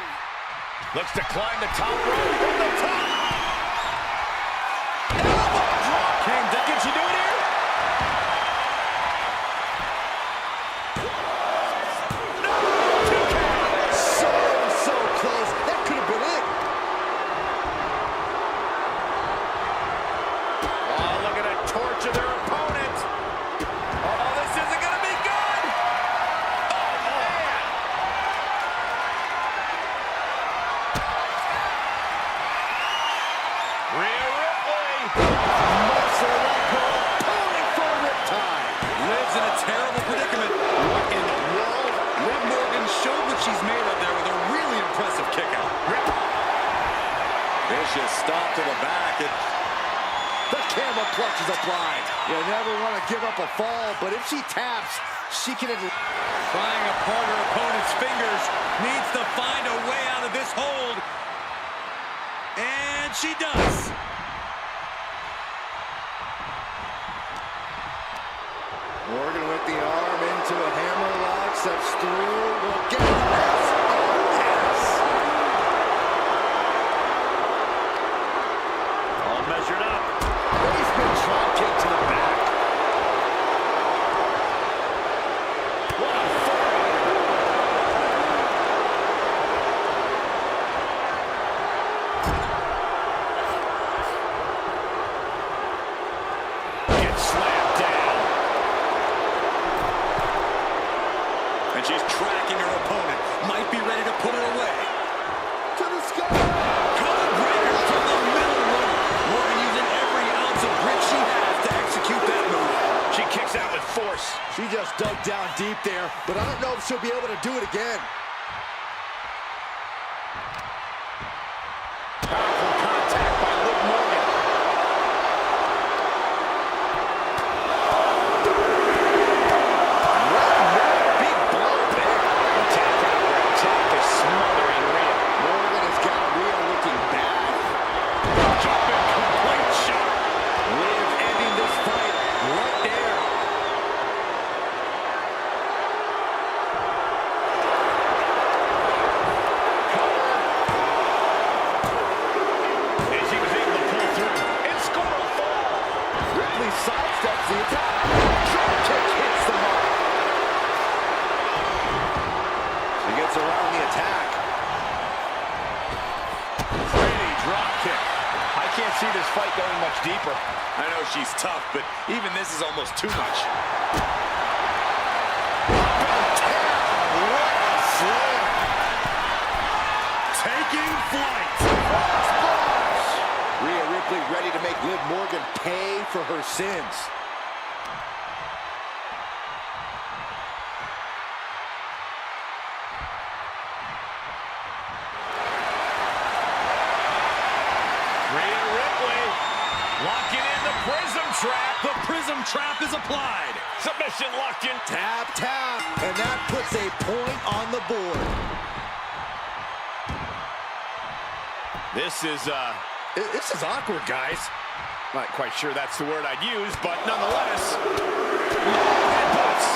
Looks to climb the top rope. From the top. Elbow drop. Can she do it here? No! 2 count. So close. That could have been it. Oh, look at that torture their opponent. Oh, this isn't going to be good. Oh, man. Rhea Ripley. Muscle up her opponent for a riptide. Lives in a terrible predicament. What in the world? Liv Morgan showed what she's made of there with a really impressive kick out. Vicious stop to the back. The camera clutch is applied. You never want to give up a fall, but if she taps, she can... Prying apart her opponent's fingers. Needs to find a way out of this hold. And she does. Morgan with the arm into a hammerlock, steps through, will get this. Oh, yes. All measured up. Basement drop kick to the back. What a forearm. Gets slammed down. And she's tracking her opponent. Might be ready to put her away. To the sky. Code breaker from the middle rope. Morgan using every ounce of grit she has to execute that move. She kicks out with force. She just dug down deep there, but I don't know if she'll be able to do it again. Powerful contact by Liv Morgan. Big blow there. Attack after attack is smothering Rhea. Morgan has got Rhea looking bad. Jumping complete shot. Liv ending this fight right there. And she was able to pull through and score a fall. Ripley sidesteps the attack. Drop kick hits the mark. She gets around the attack. Pretty drop kick. I can't see this fight going much deeper. I know she's tough, but even this is almost too much. What a slam. Taking flight. Splash. Rhea Ripley ready to make Liv Morgan pay for her sins. Rhea Ripley locking in the prism trap. The prism trap is applied. Submission locked in. Tap, tap, and that puts a point on the board. This is awkward, guys. Not quite sure that's the word I'd use, but nonetheless. Headbutts.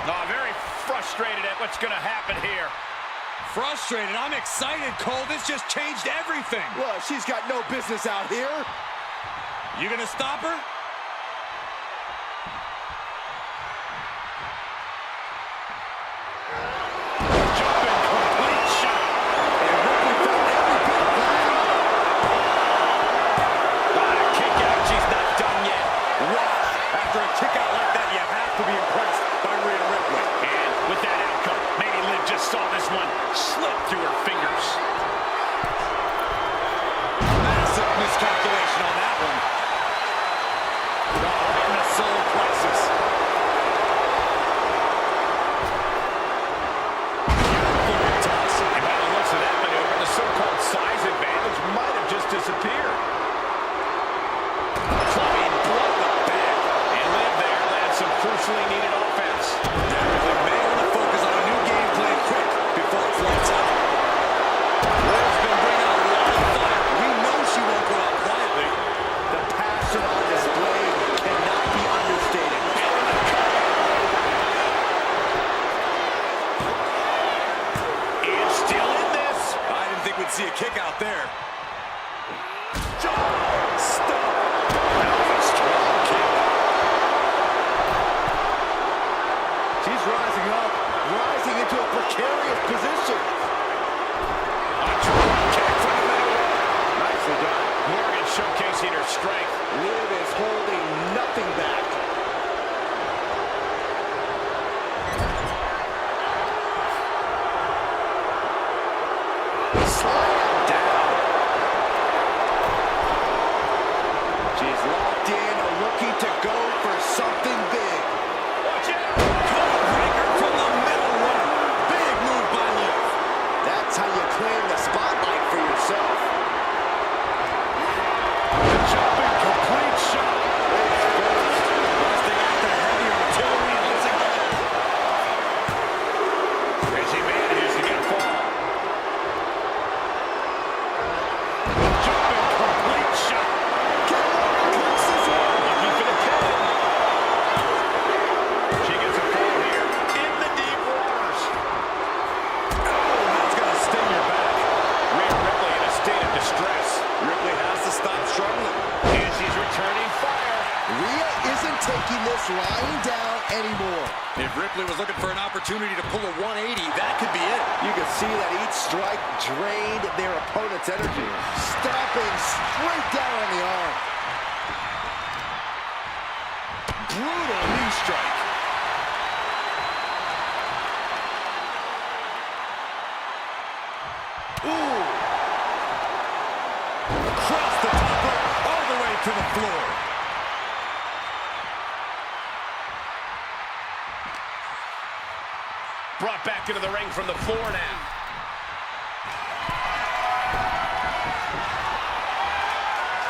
Oh, very frustrated at what's going to happen here. Frustrated. I'm excited, Cole. This just changed everything. Well, she's got no business out here. You gonna stop her? Jumping complete shot. And Ripley found every bit of What a kick out. She's not done yet. Wow. After a kick out like that, you have to be impressed by Rhea Ripley. And with that outcome, maybe Liv just saw this one slip through her fingers. Massive miscalculation on that one. Right in the solar plexus. Beautiful toss. And by the looks of that maneuver, the so-called size advantage might have just disappeared. Clubbing blood in the back. And Liv there lands some crucially needed offense. They may want to focus on a new game plan quick before it floats out. Liv's been bringing out a lot of fire. We know she won't go out quietly. The passion on display cannot be understated. And still in this. I didn't think we'd see a kick out there. Stop. That was a strong kick. She's rising up, rising into a precarious position. A drop kick from the middle. Nicely done. Morgan showcasing her strength. Liv is holding nothing back. Slam down. She's locked in, looking to go for something big. Watch out. Code breaker from the middle rope. Big move by Liv. That's how you claim the spotlight for yourself. The jumping complete shot. Busting out the heavy artillery once again. As she manages to get a fall. Jumping complete shot. Looking for the pin. She gets a fall here in the deep waters. That's going to sting your back. Rhea Ripley in a state of distress. Ripley has to stop struggling. And she's returning fire. Rhea isn't taking this lying down anymore. If Ripley was looking for an opportunity to pull a 180, that could be it. You can see that each strike drained their opponent's energy. Stomping straight down on the arm. Brutal knee strike. Ooh. Across the top rope, all the way to the floor. Brought back into the ring from the floor now.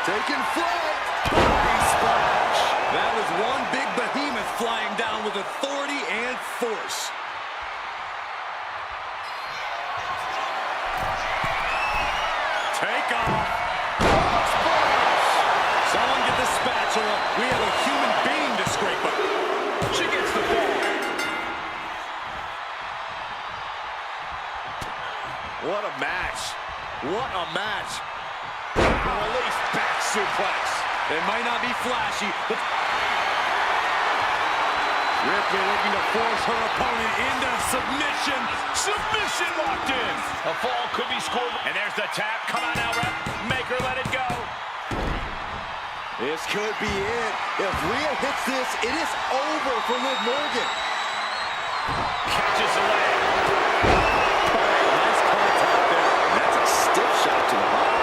Taking flight. Body splash. That was one big behemoth flying down with authority and force. Take off. Someone get the spatula. We have a human being to scrape up. She gets the ball. What a match. What a match. Release back suplex. It might not be flashy, but Ripley looking to force her opponent into submission. Submission locked in. A fall could be scored. And there's the tap. Come on now, ref. Make her let it go. This could be it. If Rhea hits this, it is over for Liv Morgan. Catches the leg. Nice contact there. That's a stiff shot to the body.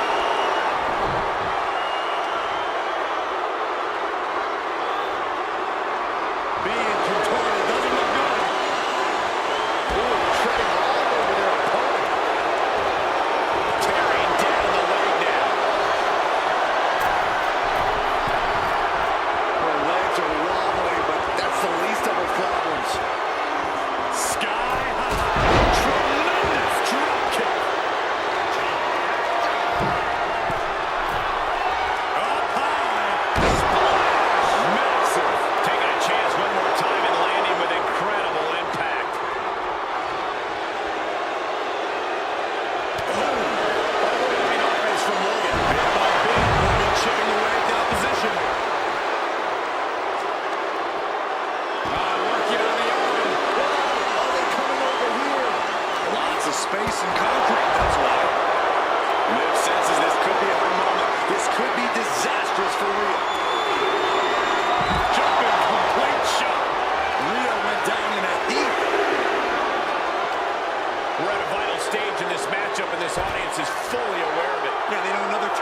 being contorted doesn't look good. Ooh, tripping all over their opponent. Tearing down the leg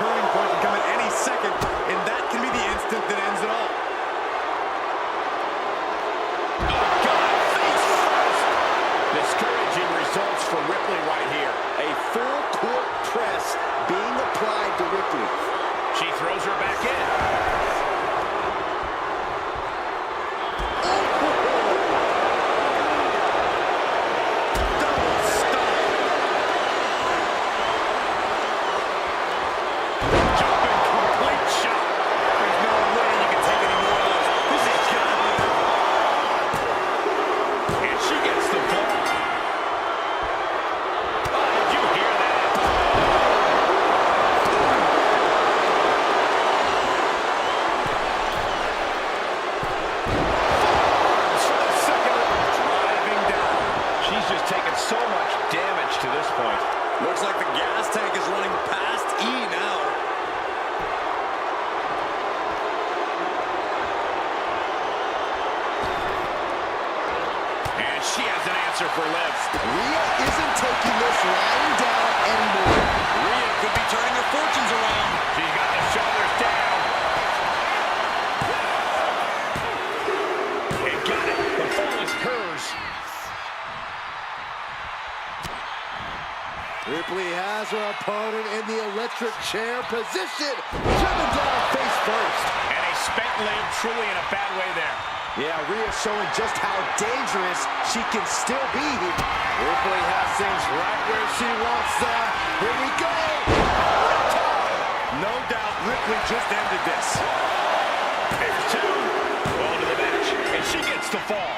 turning point can come at any second, and that can be the instant that ends it all. Oh, God, face first. Discouraging results for Ripley right here. A full court press being applied to Ripley. She throws her back in. So much damage to this point. Looks like the gas tank is running past E now. And she has an answer for Liv. Rhea isn't taking this lying down anymore. Rhea could be turning her fortunes around. She's got the shoulders down. And got it. The fall is hers. Ripley has her opponent in the electric chair position. Driven down face first. And a spent Liv truly in a bad way there. Yeah, Rhea showing just how dangerous she can still be here. Ripley has things right where she wants them. Here we go. No doubt Ripley just ended this. There's two. Going to the match. And she gets the fall.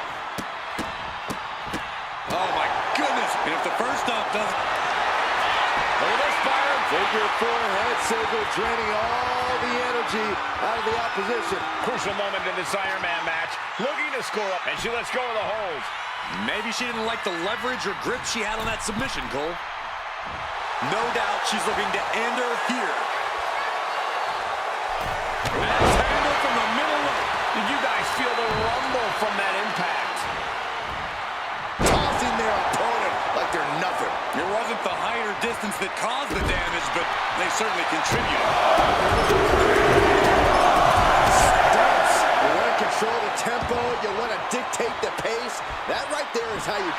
Oh, my goodness. And if the first stop doesn't... Look at this fire. Figure four head scissor, draining all the energy out of the opposition. Crucial moment in this Iron Man match. Looking to score up, and she lets go of the hold. Maybe she didn't like the leverage or grip she had on that submission, Cole. No doubt she's looking to end her here. That's handled from the middle rope. Did you guys feel the rumble from that impact? Tossing their opponent like they're nothing. It wasn't the height or distance that caused the damage, but they certainly contributed. Stunts. You want to control the tempo. You want to dictate the pace. That right there is how you...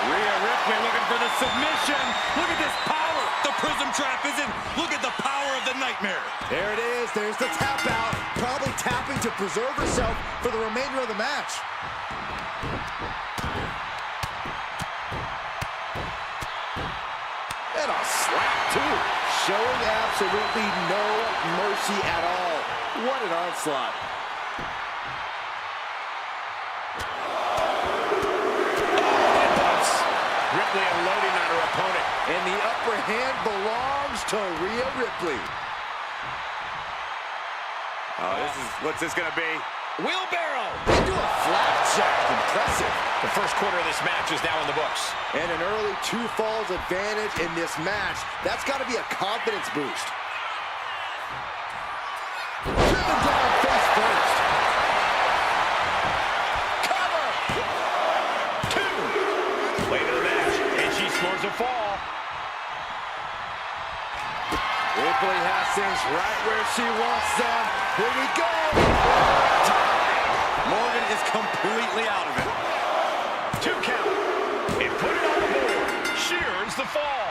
Rhea Ripley looking for the submission. Look at this power. The prism trap is in. Look at the power of the nightmare. There it is. There's the tap out. Probably tapping to preserve herself for the remainder of the match. And a slap, too. Showing absolutely no mercy at all. What an onslaught. Ripley unloading on her opponent. And the upper hand belongs to Rhea Ripley. Oh, what's this gonna be? Wheelbarrow. Into a flapjack. Impressive. The first quarter of this match is now in the books. And an early 2 falls advantage in this match. That's got to be a confidence boost. Driven down face first. Cover. 2. Late in the match, and she scores a fall. Ripley has things right where she wants them. Here we go. Morgan is completely out of it. 2 count. And put it on the board. Shears the fall.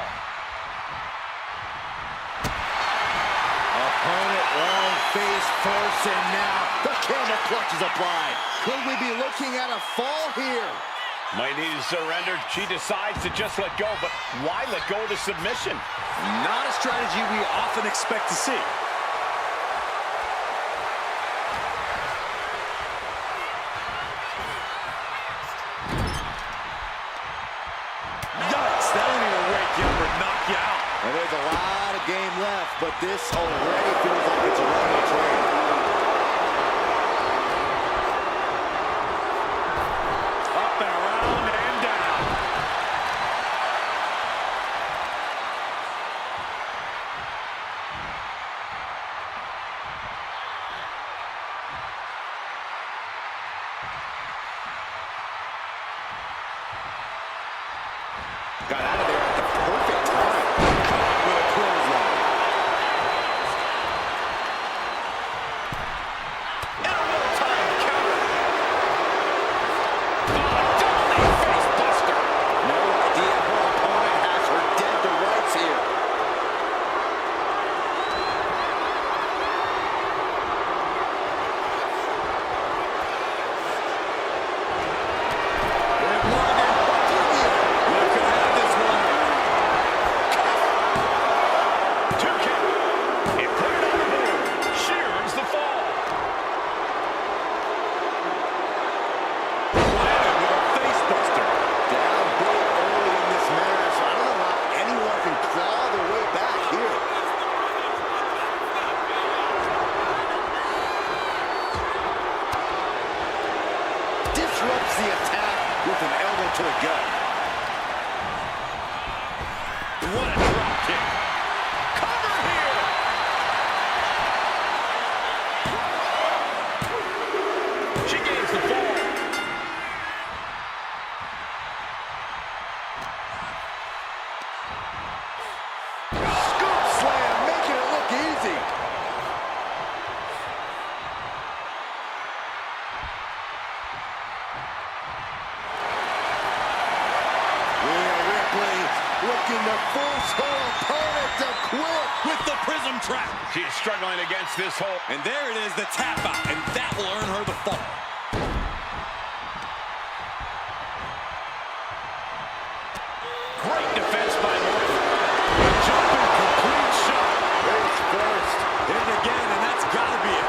Opponent lying face first, and now the camel clutch is applied. Could we be looking at a fall here? Might need to surrender. She decides to just let go, but why let go of the submission? Not a strategy we often expect to see. Yikes, that don't even wake you up or knock you out. And there's a lot of game left, but this already feels like it's a running train. Up and around and down. Got out of there at the perfect time. With gut. What a drop kick. Cover here. She gains the ball. Scoop slam, making it look easy. Looking to force her opponent to quit with the prism trap. She's struggling against this hold. And there it is, the tap out, and that will earn her the fall. Great defense by North. Jumping complete shot. Face first. Hit it again, and that's got to be it.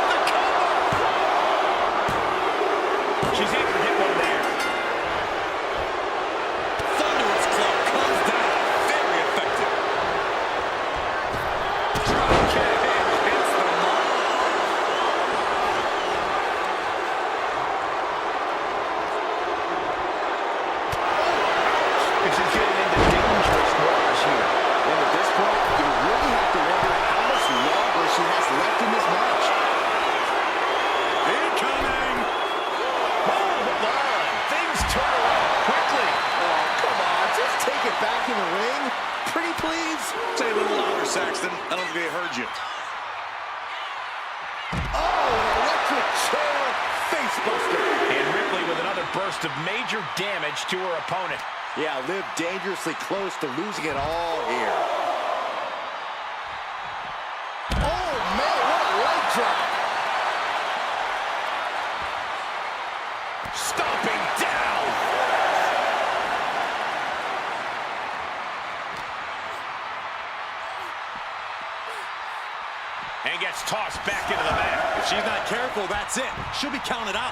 The cover. She's able to get one there. Thunderous club comes down. Very effective. Drop kick hits the mark. This is getting into dangerous waters here. And at this point, you really have to wonder how much longer she has left in this match. Incoming. Hold on. Things turn around quickly. Oh, come on. Just take it back in the ring. Pretty please. Say a little louder, Saxton. I don't think they heard you. Oh, an electric chair face buster. And Ripley with another burst of major damage to her opponent. Yeah, Liv dangerously close to losing it all here. Oh, man, what a leg drop. Stomping down. And gets tossed back into the mat. If she's not careful, that's it. She'll be counted out.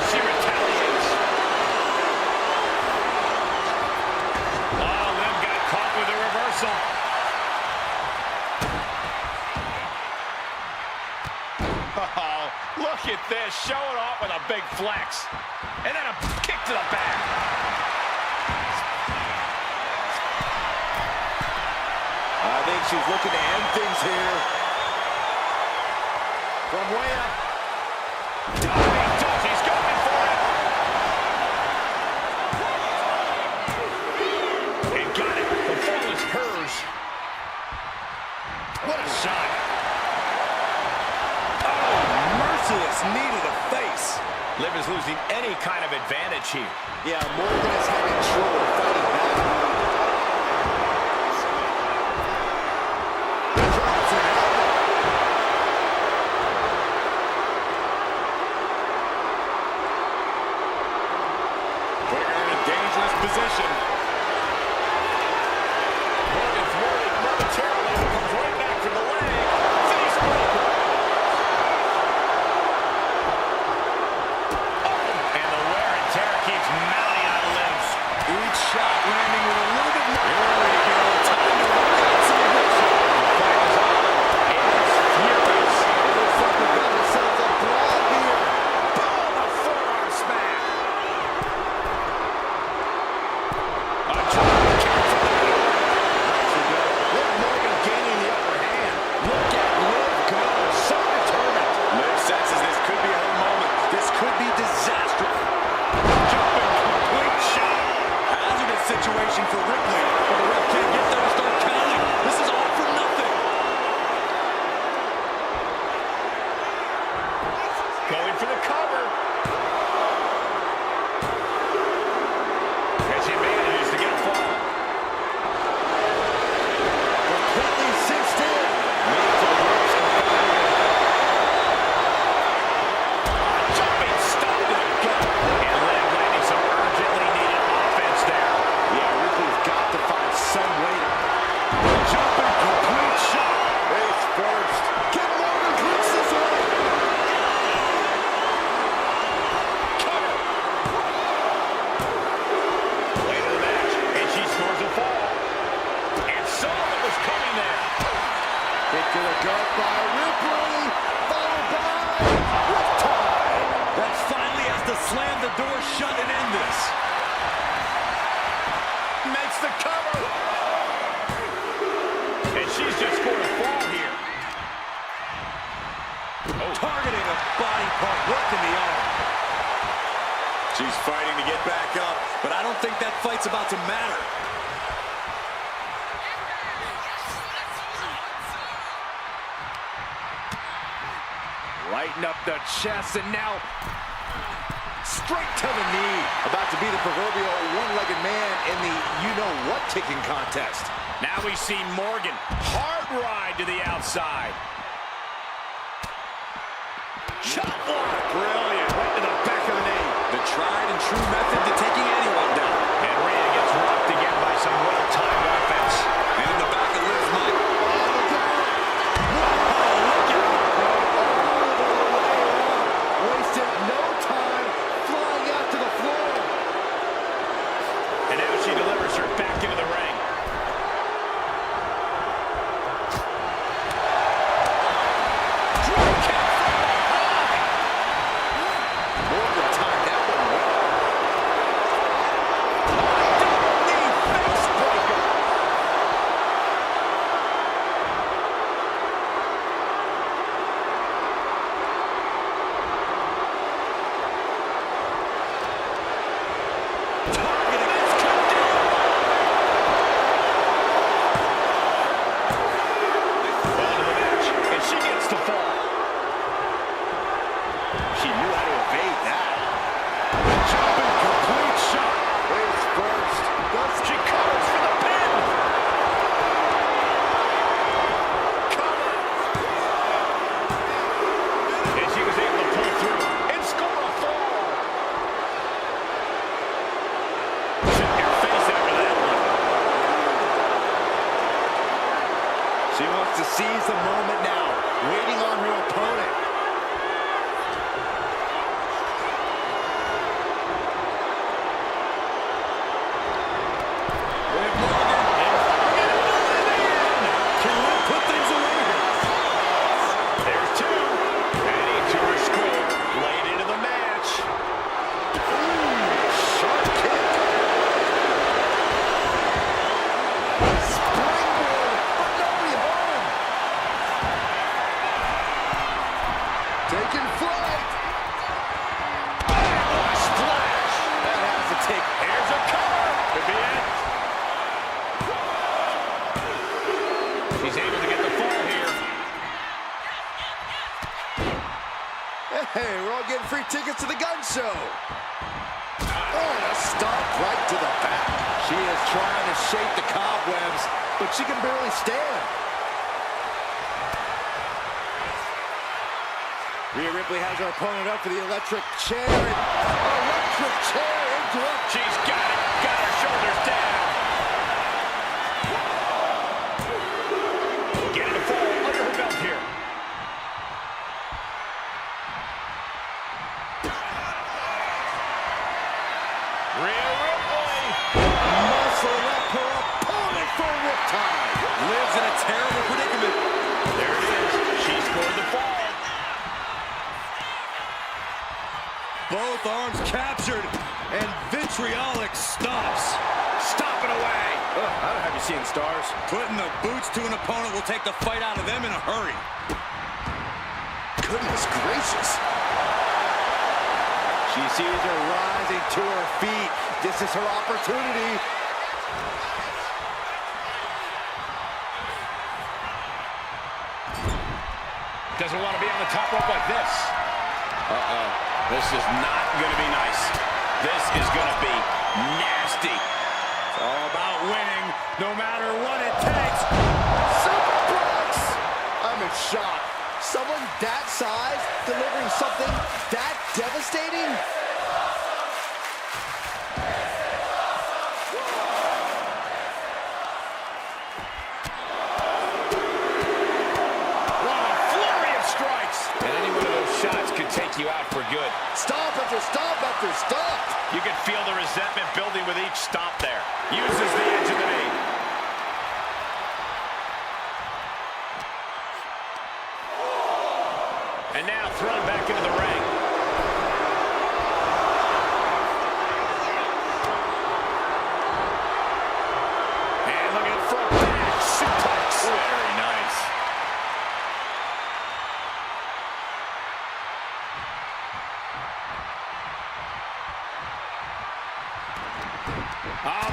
She retaliates. Oh, Liv got caught with a reversal. Oh, look at this. Showing off with a big flex. And then a kick to the back. I think she's looking to end things here. From way up. He's going for it. And got it. The fall is hers. What a shot. Oh, merciless knee to the face. Liv is losing any kind of advantage here. Yeah, Morgan is having trouble fighting back. Position. Morgan thwarted momentarily. Comes right back for the leg. Face breaker. Oh, and the wear and tear keeps mounting on Liv. Each shot landing with a little bit door shut and end this. Makes the cover. And she's just scored a fall here. Oh. Targeting a body part, working the arm. She's fighting to get back up, but I don't think that fight's about to matter. Lighten up the chest, and now straight to the knee. About to be the proverbial one-legged man in the you-know-what kicking contest. Now we see Morgan. Hard ride to the outside. Shot block. Brilliant. Right to the back of the knee. The tried and true method to taking anyone down. And Rhea gets rocked again by some well-timed offense. And in the back of Liv's mind. Wasted no time flying out to the floor. And now she delivers her back into the ring. She wants to seize the moment now, waiting on her opponent. Liv Morgan. Can Liv put things away here? There's two. Adding to her score. Late into the match. Sharp kick. Springboard, but nobody home. Taking flight. Backlash splash. That has to take. Here's a cover. Could be it. She's able to get the fall here. Hey, we're all getting free tickets to the gun show. Oh, and a stomp right to the back. She is trying to shake the cobwebs, but she can barely stand. Rhea Ripley has her opponent up for the electric chair. Electric chair into it. She's got it. Got her shoulders down. Getting a fall under her belt here. Rhea Ripley. Muscle up her opponent for a riptide. Liv's in a terrible predicament. There it is. She scored the fall. Both arms captured, and vitriolic stops. Stomping away. I don't have you seeing stars. Putting the boots to an opponent will take the fight out of them in a hurry. Goodness gracious. She sees her rising to her feet. This is her opportunity. Doesn't want to be on the top rope like this. This is not going to be nice. This is going to be nasty. It's all about winning, no matter what it takes. Superplex! I'm in shock. Someone that size delivering something that devastating? What a flurry of strikes. And any one of those shots could take you out for good. Stomp after stomp after stomp. You can feel the resentment building with each stomp there. Uses the edge of the knee. And now thrown back into the ring.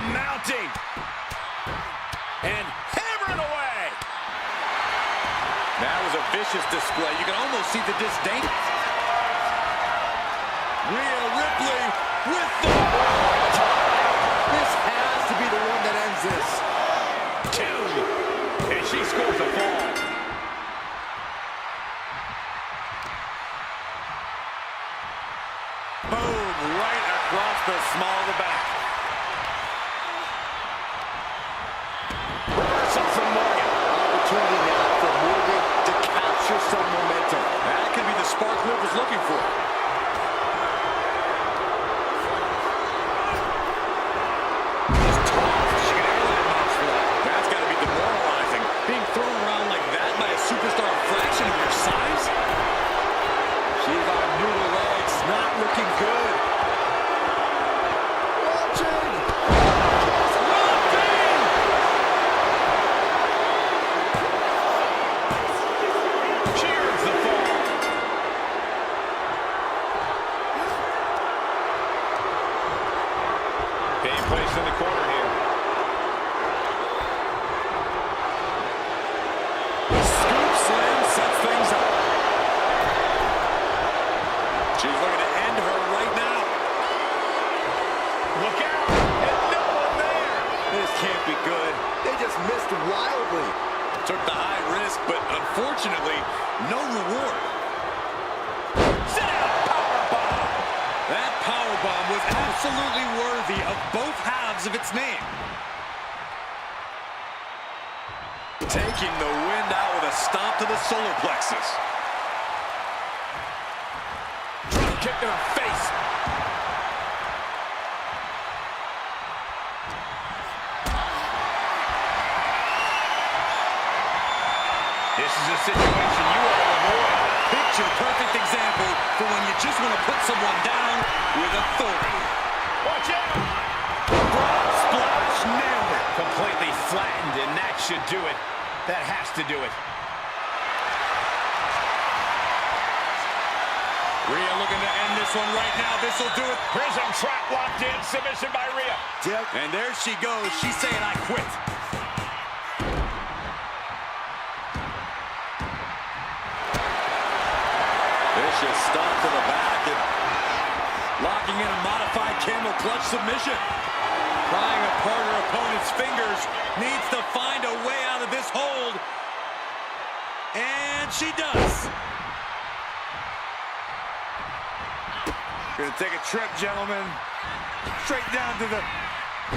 mounting. And hammering away. That was a vicious display. You can almost see the disdain. Rhea Ripley with the... This has to be the one that ends this. 2. And she scores a fall. Boom, right across the small of the back. Reversal from Morgan. Opportunity now for Morgan to capture some momentum. That could be the spark Liv was looking for. Just tossed. She can handle that match for that. That's got to be demoralizing. Being thrown around like that by a superstar a fraction of your size. She's on noodle legs, not looking good. Watching! Cheers the fall. Being placed in the corner here. Scoop slam sets things up. She's looking to end her right now. Look out! And no one there! This can't be good. They just missed wildly. Took the high risk, but unfortunately, no reward. Sit down! Powerbomb! That powerbomb was absolutely worthy of both halves of its name. Taking the wind out with a stomp to the solar plexus. Drop kick to her face. This is a situation you want to avoid. Picture perfect example for when you just want to put someone down with authority. Watch out! Broad splash, nailed it. Completely flattened, and that should do it. That has to do it. Rhea looking to end this one right now. This will do it. Prism trap locked in. Submission by Rhea. Yep. And there she goes. She's saying, I quit. Vicious stomp to the back and locking in a modified camel clutch submission. Prying apart her opponent's fingers. Needs to find a way out of this hold. And she does. Gonna take a trip, gentlemen. Straight down to the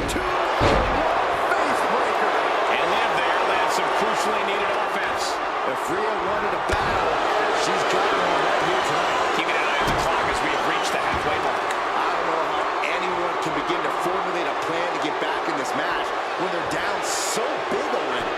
2-1 face breaker. And Liv there lands some crucially needed offense. If Rhea wanted a battle, she's got one right here tonight. Keeping an eye on the clock as we've reached the halfway mark. I don't know how anyone can begin to formulate a plan to get back in this match when they're down so big already.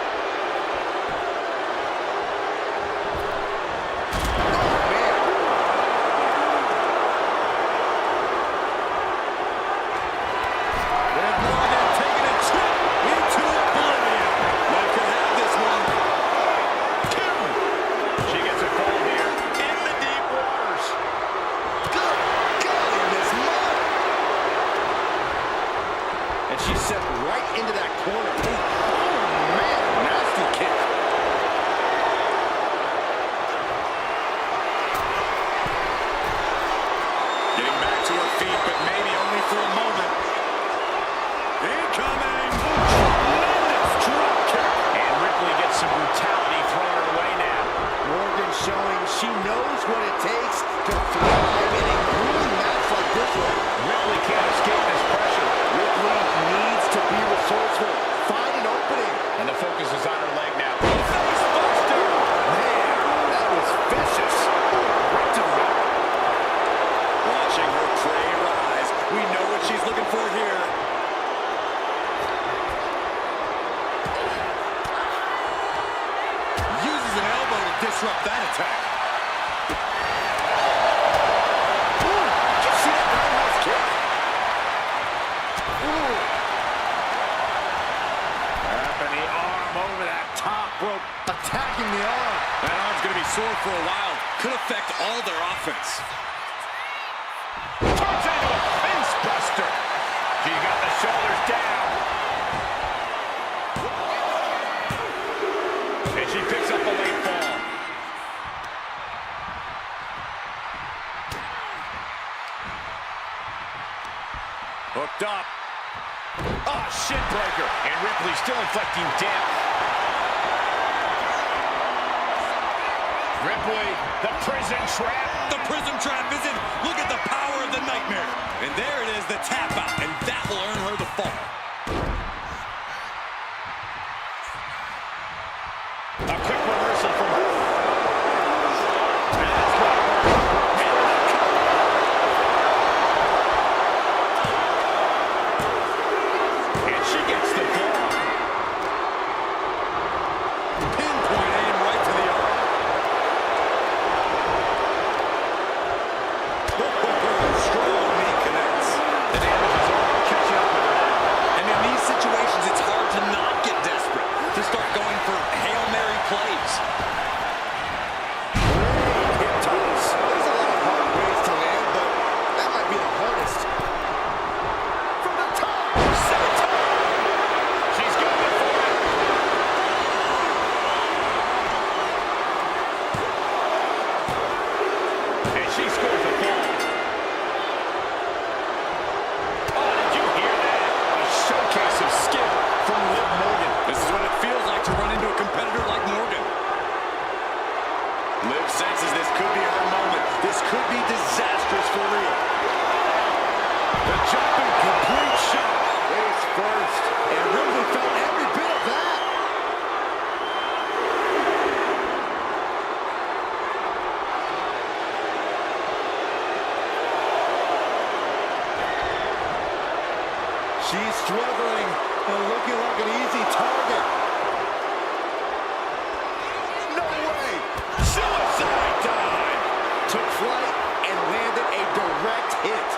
She's set right into that corner. Oh, man, nasty kick. Getting back to her feet, but maybe only for a moment. Incoming! Tremendous drop kick. And Ripley gets some brutality thrown her way now. Morgan showing she knows what it takes to thrive in a grueling match like this one. Ripley can't escape this pressure. Ripley needs to be resourceful. Find an opening. And the focus is on her leg now. Facebuster! Man, that was vicious. Right to the back. Watching her prey rise. We know what she's looking for here. Uses an elbow to disrupt that attack. Ooh, did you see that roundhouse kick? Ooh. Wrapping the arm over that top rope. Attacking the arm. That arm's going to be sore for a while. Could affect all their offense. Turns into a face buster. She got the shoulders down. Hooked up. Oh, shin breaker. And Ripley still inflicting damage. Ripley, the prison trap. The prison trap is it. Look at the power of the nightmare. And there it is, the tap out. And that will earn her the fall. A quick reversal from her. And she gets the ball. Pinpoint aim right to the arm. Strong knee connects. The damage is all catching up with her. And in these situations, it's hard to not get desperate, to start going for Hail Mary plays. Hip toss. There's a lot of hard ways to land, but that might be the hardest. From the top. She's going for it. And she scores the ball. Oh, did you hear that? A showcase of skill from Liv Morgan. This is what it feels like to run into a competitor like Morgan. Liv senses this could be her moment. This could be disastrous for Rhea. The jumping complete shot. Face first. And Ripley felt every bit of that. She's struggling and looking like an easy target. No way! Suicide dive. Took flight and landed a direct hit.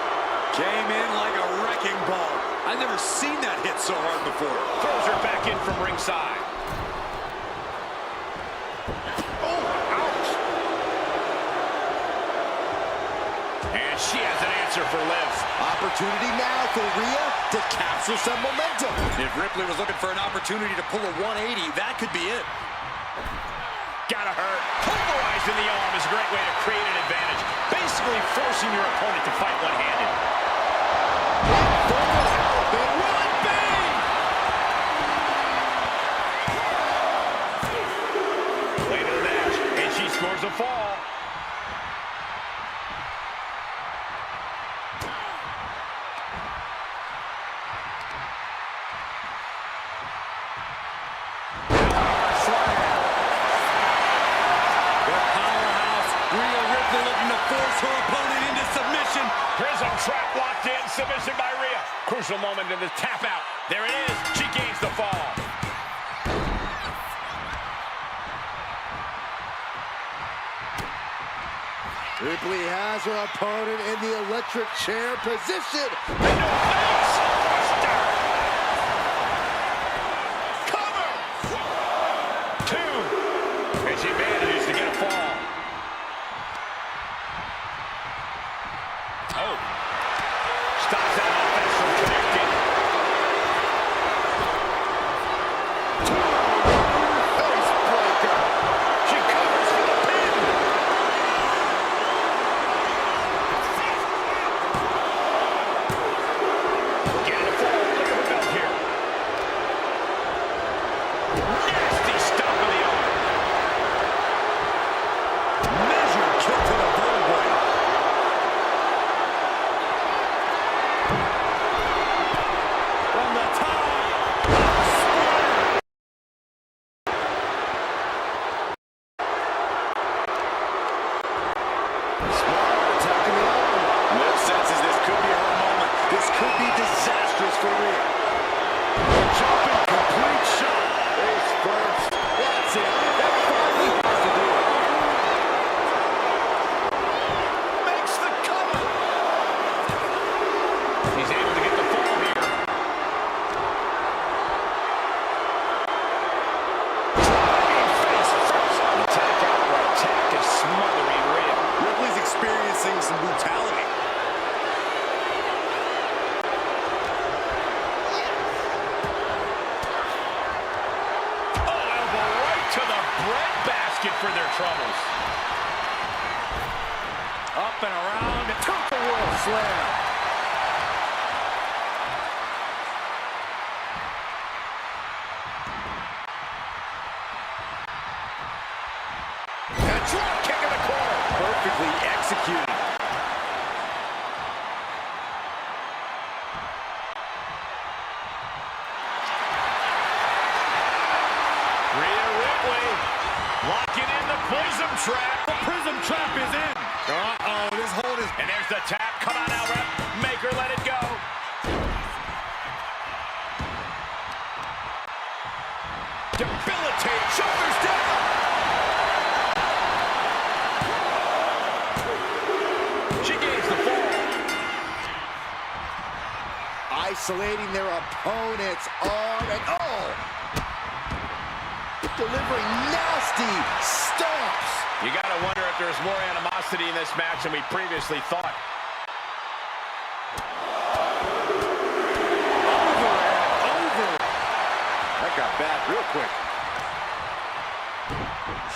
Came in like a wrecking ball. I've never seen that hit so hard before. Throws her back in from ringside. Oh, ouch! And she has an answer for Liv. Opportunity now for Rhea to capture some momentum. If Ripley was looking for an opportunity to pull a 180, that could be it. Gotta hurt. Pulverizing the arm is a great way to create an advantage. Basically forcing your opponent to fight one-handed. Will it be? Later in the match, and she scores a fall. Rhea Ripley looking to force her opponent into submission. Prism trap locked in, submission by Rhea. Crucial moment in the tap out. There it is, she gains the fall. Ripley has her opponent in the electric chair position. Into face. Buster. Cover. 2. And she manages to get a fall. Oh. Stops that offense from connecting. 2. Face breaker. She covers for the pin. Getting a fall. Look at the belt here. Nasty stop of the arm. Measured kick to the vertebrae. From the top. Smart attacking the arm. Liv senses this could be her moment. This could be disastrous for Rhea. Jumping complete shot. Face first. That's it. That's all he has to do. Makes the cover. He's able to get the fall here. Driving face first. Attack after attack is smothering Rhea. Ripley's experiencing some brutality. Oh, elbow right to the breadbasket for their troubles. Up and around. Took the world slam. executing. Locking in the prism trap. The prism trap is in. Uh-oh, this hold is... And there's the tap. Come on now, ref. Make her let it go. Debilitate. Shoulders down. She gains the fall. Isolating their opponent's arm and delivering nasty stomps. You gotta wonder if there's more animosity in this match than we previously thought. Over. That got bad real quick.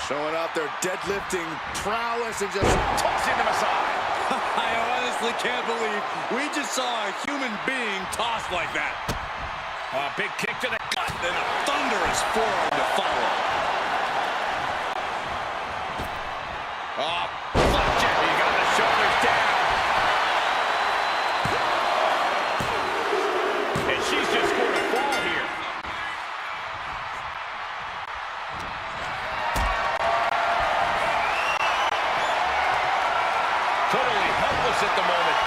Showing off their deadlifting prowess and just Tossing them aside. I honestly can't believe we just saw a human being tossed like that. A big kick to the gut. And a thunderous forearm to follow. Flapjack. You got the shoulders down. And she's just going to fall here. Totally helpless at the moment.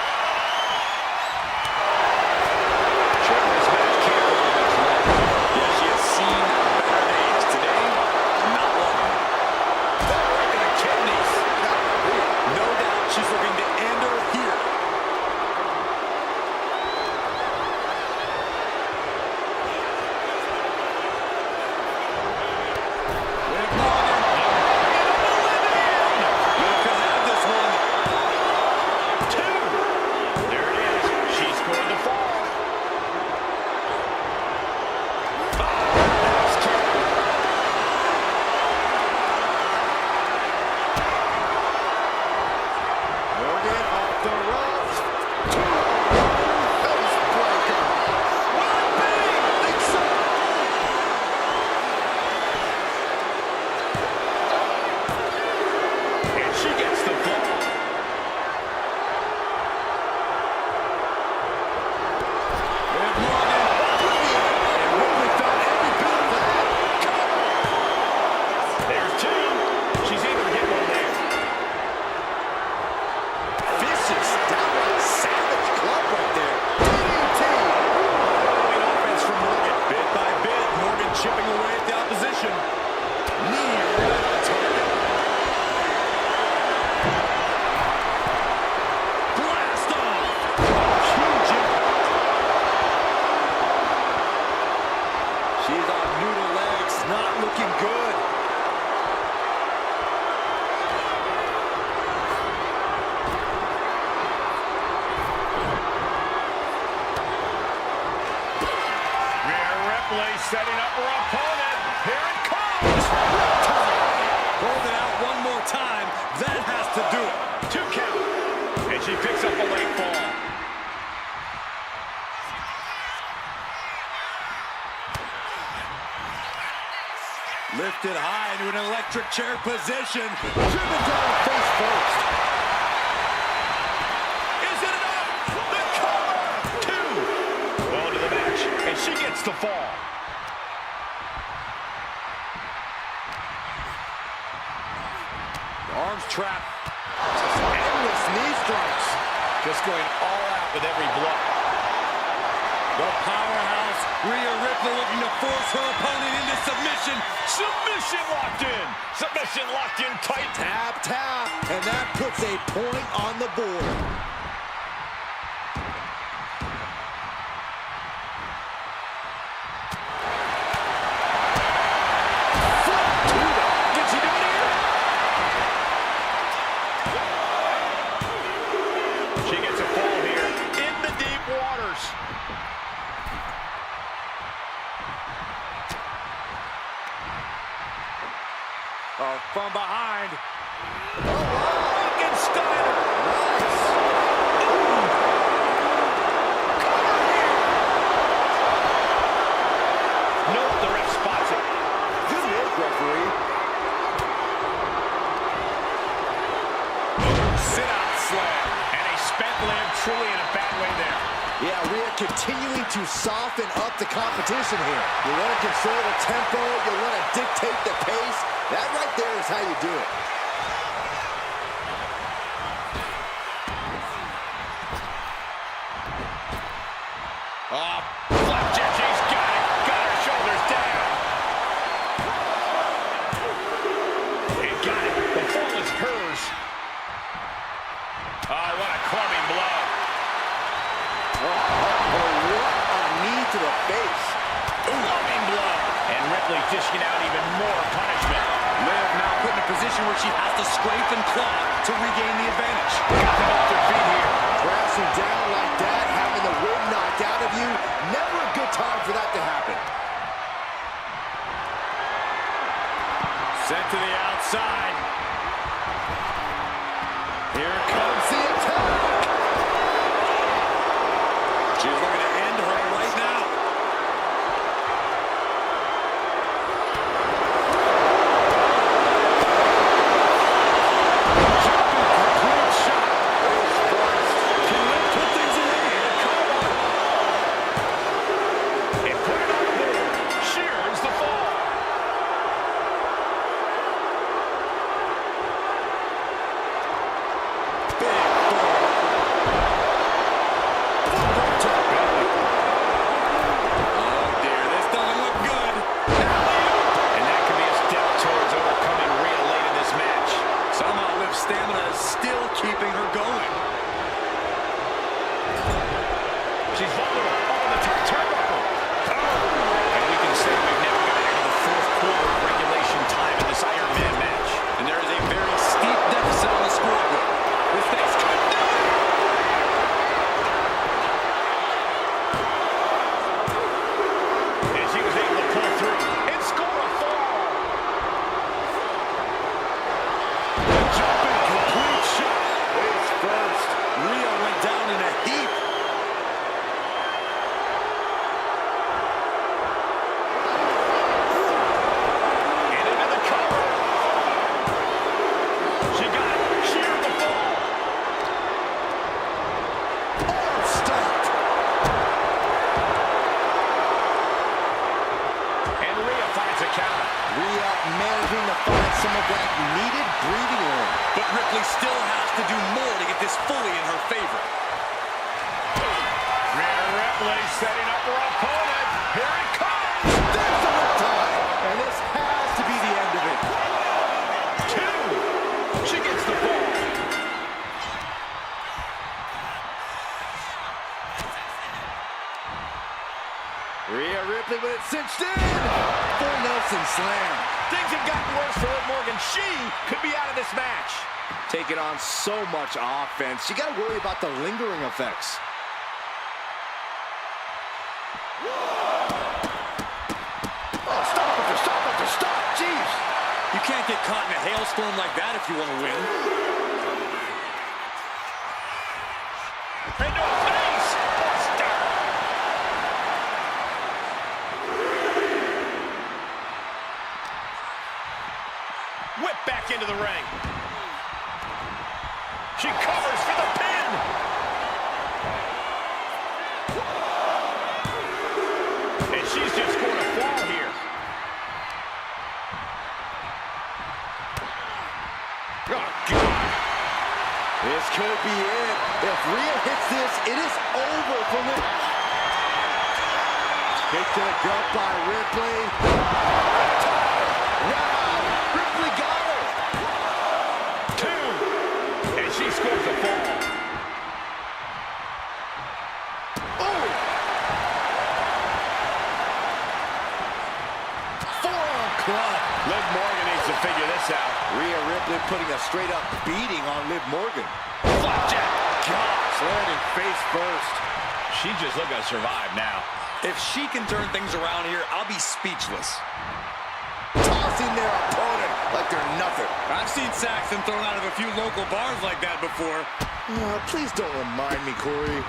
This match can't go much longer. Yeah, she has seen better days today. Not long. Right to the kidneys. No doubt she's looking to end her here. Liv Morgan. Liv could have this one. Two. There it is. She scored the fall. Morgan off the ropes. Face breaker. Will it be? I think so. And she gets the fall. Liv Morgan. And Ripley felt every bit of that. There's two. She's able to get one there. Vicious, downright savage club right there. DDT. Great offense from Morgan. Bit by bit, Morgan chipping away at the opposition. Knee right on target. Blast off. Huge impact. She's on noodle legs, not looking good. Rhea Ripley setting up her opponent. Here it comes. Hold it out one more time. That has to do it. 2 count. And she picks up a late fall. Lifted high into an electric chair position. Driven down face first. Is it enough? The cover. Two. Well into the match. And she gets the fall. Arms trapped. Endless knee strikes. Just going all out with every blow. The powerhouse, Rhea Ripley, looking to force her opponent into submission. Submission locked in. Submission locked in tight. Tap, tap. And that puts a point on the board. Did she do it here? She gets a fall here in the deep waters. From behind. Frankensteiner. Nope, the ref spots it. Good work, referee. Sit out. slam. And a spent limb, truly in a bad way there. Yeah, Rhea continuing to soften up the competition here. You want to control the tempo, you want to dictate the pace. That right there is how you do it. Oh, flapjack, she's got it. Got her shoulders down. And got it. The fall is hers. Oh, what a clubbing blow. Oh, what a knee to the face. Clubbing blow. And Ripley dishing out even more punishment. Liv now put in a position where she has to scrape and claw to regain the advantage. Got them off their feet here. Crashing down like that, having the wind knocked out of you, never a good time for that to happen. Sent to the outside. Here comes the attack. She's looking to end her right now. Stamina is still keeping her going. She's vulnerable. Oh, the top turnbuckle. Oh. And we can say we've never gotten into the fourth quarter of regulation time in this Iron Man match. And there is a very steep deficit on the scoreboard. This thing's coming down. And she was able to pull through and score a fall. The jumping complete shot. Face first. Rhea went down in a heap. And into the cover. She got it. Sheared the fall. Arm stopped. And Rhea finds a counter. Rhea managing to find some of that needed breathing room. But Ripley still has to do more to get this fully in her favor. Rhea Ripley setting up her opponent. Here it comes. There's the riptide. And this has to be the end of it. Two. She gets the ball. Rhea Ripley with it cinched in. Full Nelson slam. Things have gotten worse for Liv Morgan. She could be out of this match. Taking on so much offense. You got to worry about the lingering effects. Oh, stop after stop after stop. Jeez. You can't get caught in a hailstorm like that if you want to win. Into a face. Buster. Whip back into the ring. She covers for the pin. And she's just scored a fall here. Oh, God. This could be it. If Rhea hits this, it is over for Liv. Kick to the gut by Ripley. Wow, Ripley got her. Two. And she scores the fall. Oh! Forearm club. Liv Morgan needs to figure this out. Rhea Ripley putting a straight-up beating on Liv Morgan. Flapjack. Gosh, landing face first. She's just looking to survive now. If she can turn things around here, I'll be speechless. Tossing their opponent like they're nothing. I've seen Saxton thrown out of a few local bars like that before. Please don't remind me, Corey.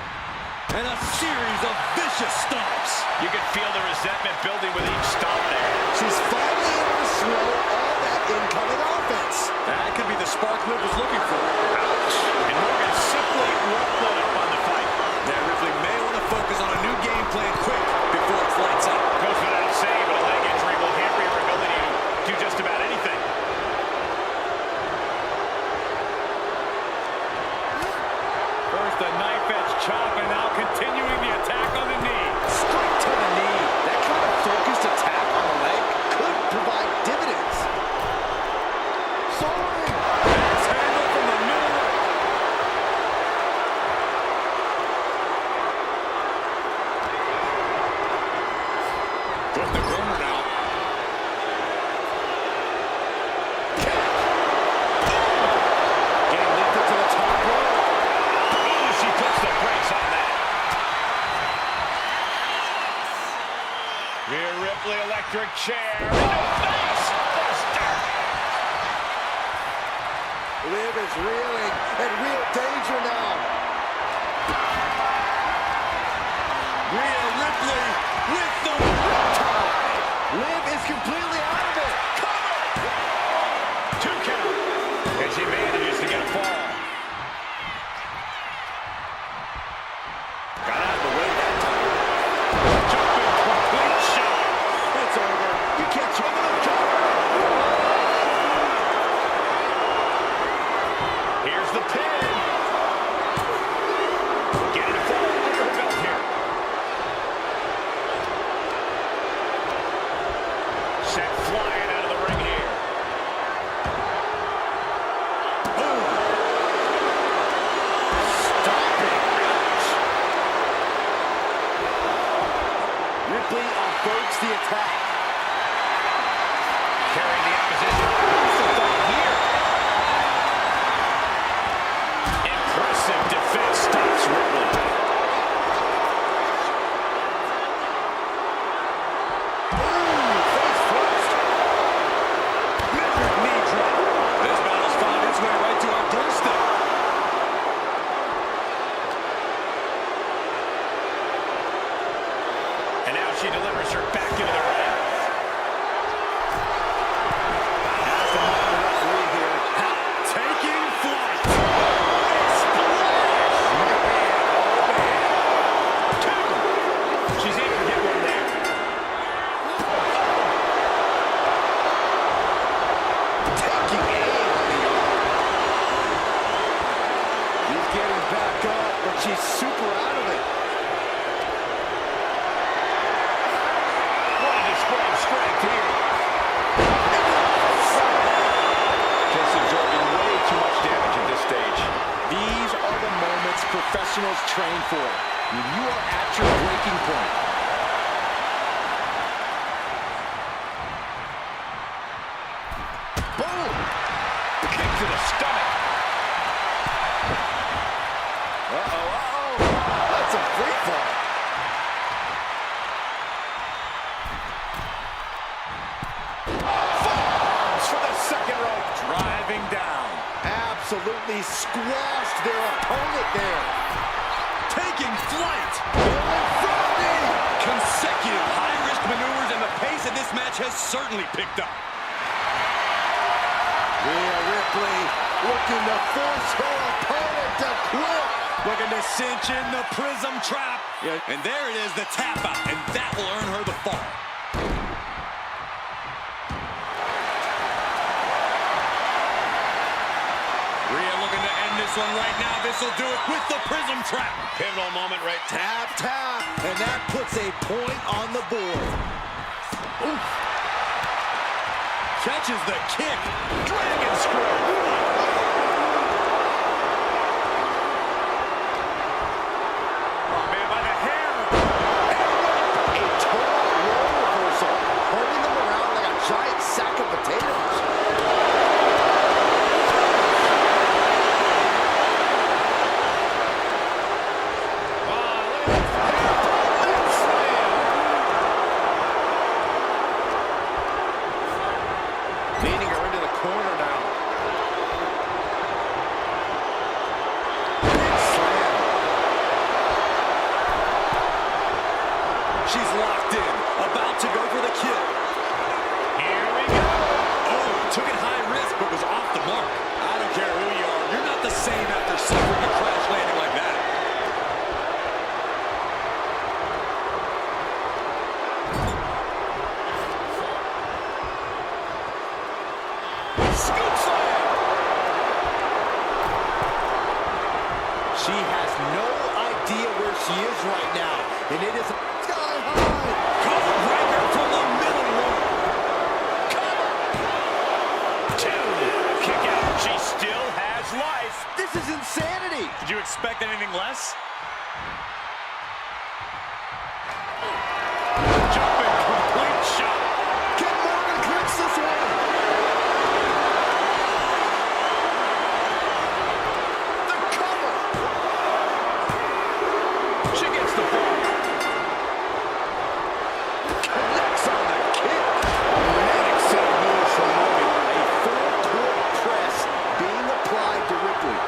And a series of vicious stomps. You can feel the resentment building with each stomp there. She's finally able to slow all that incoming offense. That could be the spark Liv was looking for. Ouch. And Morgan Just a knife-edge chop, and now continuing the attack on the knee. Straight to the knee. That kind of focused attack on the leg could provide dividends. Soaring. Axe handle from the middle. Put the corner now. Getting lifted to the top rope. Oh, she puts the brakes on that. Rhea Ripley, electric chair. Face buster. Liv is reeling in real danger now. Rhea Ripley with the riptide. Liv is completely out of it. Cover. 2 count. And she manages to get a fall. Got out of the way that time. Jumping complete shot. It's over. You can't jump it up. Here's the pin. Getting a fall under her belt here. Sent flying out of the ring here. Stopping. Ouch. Ripley averts the attack. Carrying the opposition. What's the thought here? Impressive defense stops Ripley. Face first. Measured knee drop. This battle's found its way right to our doorstep. And now she delivers her back into the ring. Has to mind the referee here. Taking flight. She's able to get one there. Taking aim on the arm. He's getting back up, but she's super out of it. What a display of strength here. Just absorbing way too much damage at this stage. These are the moments professionals train for. When you are at your breaking point. Boom! Kick to the stomach. That's a free fall. Falls for the second rope. Driving down. Absolutely squashed their opponent there. Taking flight. Infinity! Consecutive high-risk maneuvers, and the pace of this match has certainly picked up. Rhea Ripley looking to force her opponent to quit. Looking to cinch in the prism trap. Yeah. And there it is, the tap out, and that will earn her the fall. Rhea looking to end this one right now. This will do it with the prism trap. Pivotal moment right. Tap, tap, and that puts a point on the board. Oof. Catches the kick. Dragon screw. Oh, man, by the hair. A total role reversal, holding them around like a giant sack of potatoes. Leading her into the corner now. Big slam. She's locked in, about to go for the kill. Here we go. Oh, took it high risk, but was off the mark. I don't care who you are. You're not the same after suffering a crash landing like that. Scoop slam. She has no idea where she is right now, and it is sky high. Code breaker from the middle rope. Cover. 2. Kick out. She still has life. This is insanity. Did you expect anything less? Jumping complete shot. Can Morgan clinch this one? The cover. She gets the ball. Connects on the kick. Dramatic set of moves from Morgan. A full-court press being applied to Ripley.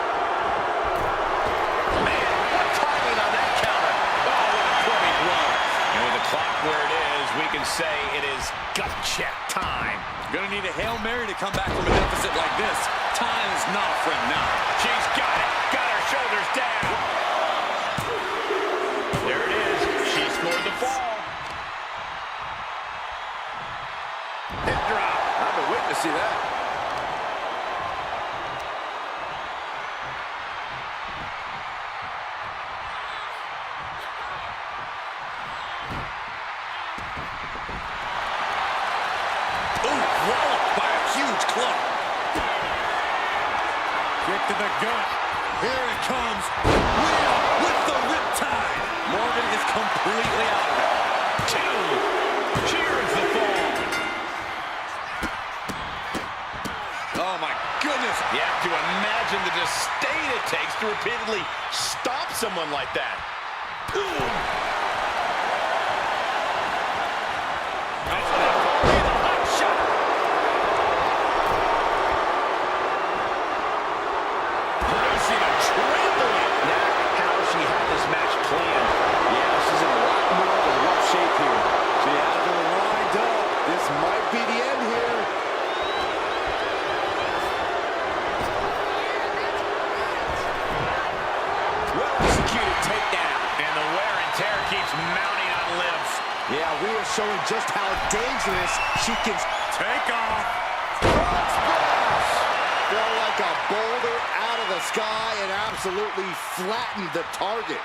Man, what timing on that counter. Oh, what a clubbing blow. And with the clock where it is, we can say it is gut check time. Gonna need a Hail Mary to come back from a deficit like this. Time is not a friend now. She's got it. Got her shoulders down. There it is. She scored the fall. Hip drop. I've been waiting to see that. Ooh, walloped by a huge club. Kick to the gut. Here it comes. Rhea with the riptide. Morgan is completely out of it. 2. Cheers the fall. Oh, my goodness. You have to imagine the disdain it takes to repeatedly stop someone like that. Producing a trampling. Now, how she had this match planned. Yeah, she's in a lot more of a rough shape here. She has her lined up. This might be the end here. Well-executed takedown. And the wear and tear keeps mounting on Liv. Yeah, we are showing just how dangerous she can Take off. front splash. Fell like a boulder out of the sky and absolutely flattened the target.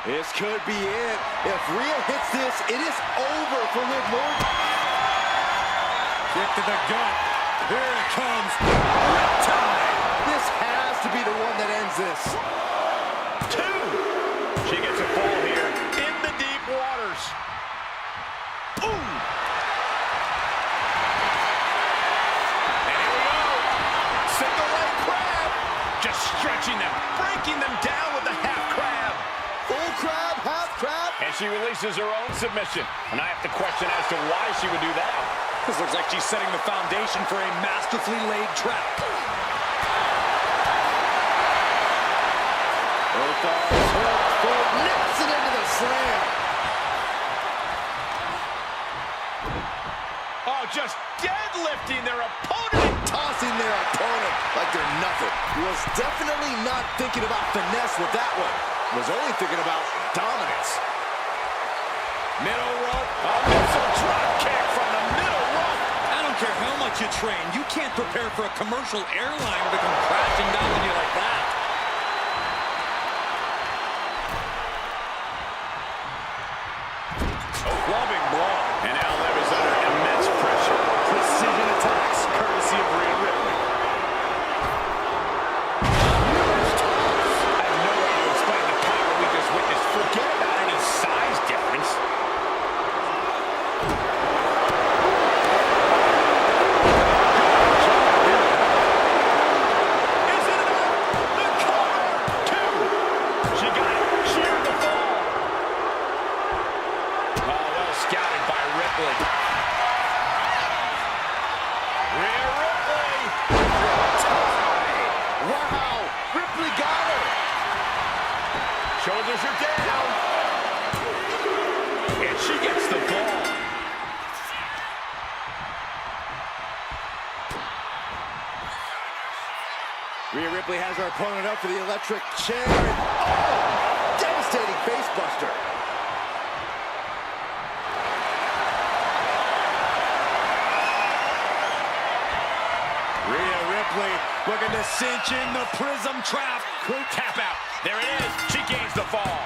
This could be it. If Rhea hits this, it is over for Liv Morgan. Kick to the gut. Here it comes. Riptide. This has to be the one that ends this. 2. She gets a fall here in the deep waters. Ooh. And here we go. Single leg crab. Just stretching them, breaking them down with the half crab. Full crab, half crab. And she releases her own submission. And I have to question as to why she would do that. This looks like she's setting the foundation for a masterfully laid trap. Both arms hooked, foot nips it into the slam. Oh, just deadlifting their opponent. Tossing their opponent like they're nothing. Was definitely not thinking about finesse with that one. Was only thinking about dominance. Middle rope. A missile drop kick from the middle rope. I don't care how much you train, you can't prepare for a commercial airliner to come crashing down on you like that. A clubbing blow. And now Liv is under immense pressure. Precision attacks, courtesy of Rhea Ripley. I have no way to explain the power we just witnessed. Forget about any size difference. Is it enough? The cover. 2. She got it. Sheared the fall. Oh, well scouted by Ripley. Rhea Ripley. Wow, Ripley got her. Shoulders are down. And she gets the ball. Rhea Ripley has her opponent up for the electric chair. And, oh, devastating face buster. Rhea Ripley Looking to cinch in the prism trap. Quick tap out. There it is. She gains the fall.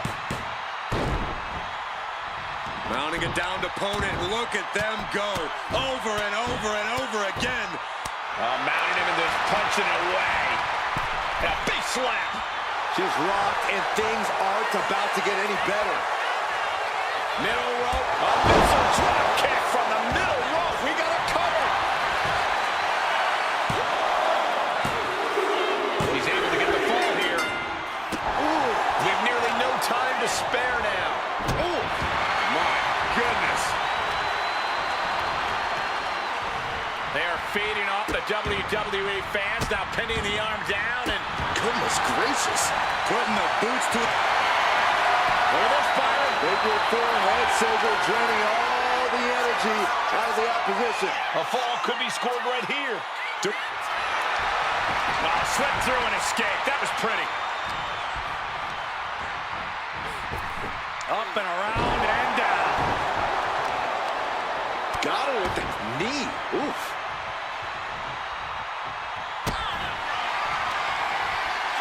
Mounting a downed opponent. Look at them go. Over and over and over again. Mounting him and just punching it away. And a big slap. She's rocked, and things aren't about to get any better. Middle rope. A missile drop kick from the middle rope. We got a cover. He's able to get the fall here. Ooh. We've nearly no time to spare now. Ooh. My goodness. They are feeding off the WWE fans, now pinning the arm down, and Goodness gracious. Putting the boots to it. look at this, Byron. Big forehead scissor draining all the energy out of the opposition. A fall could be scored right here. Slipped through and escaped. That was pretty. Up and around and down. Got her with the knee. Oof.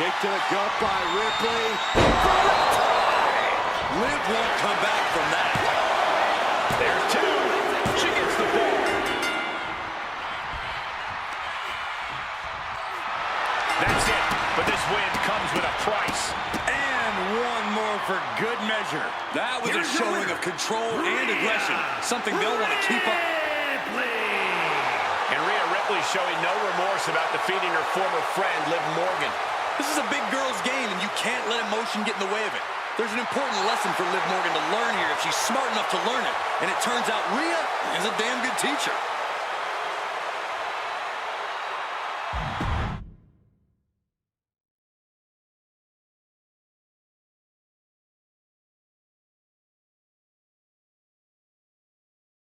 Kick to the gut by Ripley. Liv won't come back from that. There's two. She gets the ball. That's it. But this win comes with a price. And one more for good measure. That was a showing of control and aggression. Something they'll want to keep up. And Rhea Ripley showing no remorse about defeating her former friend, Liv Morgan. This is a big girl's game, and you can't let emotion get in the way of it. There's an important lesson for Liv Morgan to learn here if she's smart enough to learn it. And it turns out Rhea is a damn good teacher.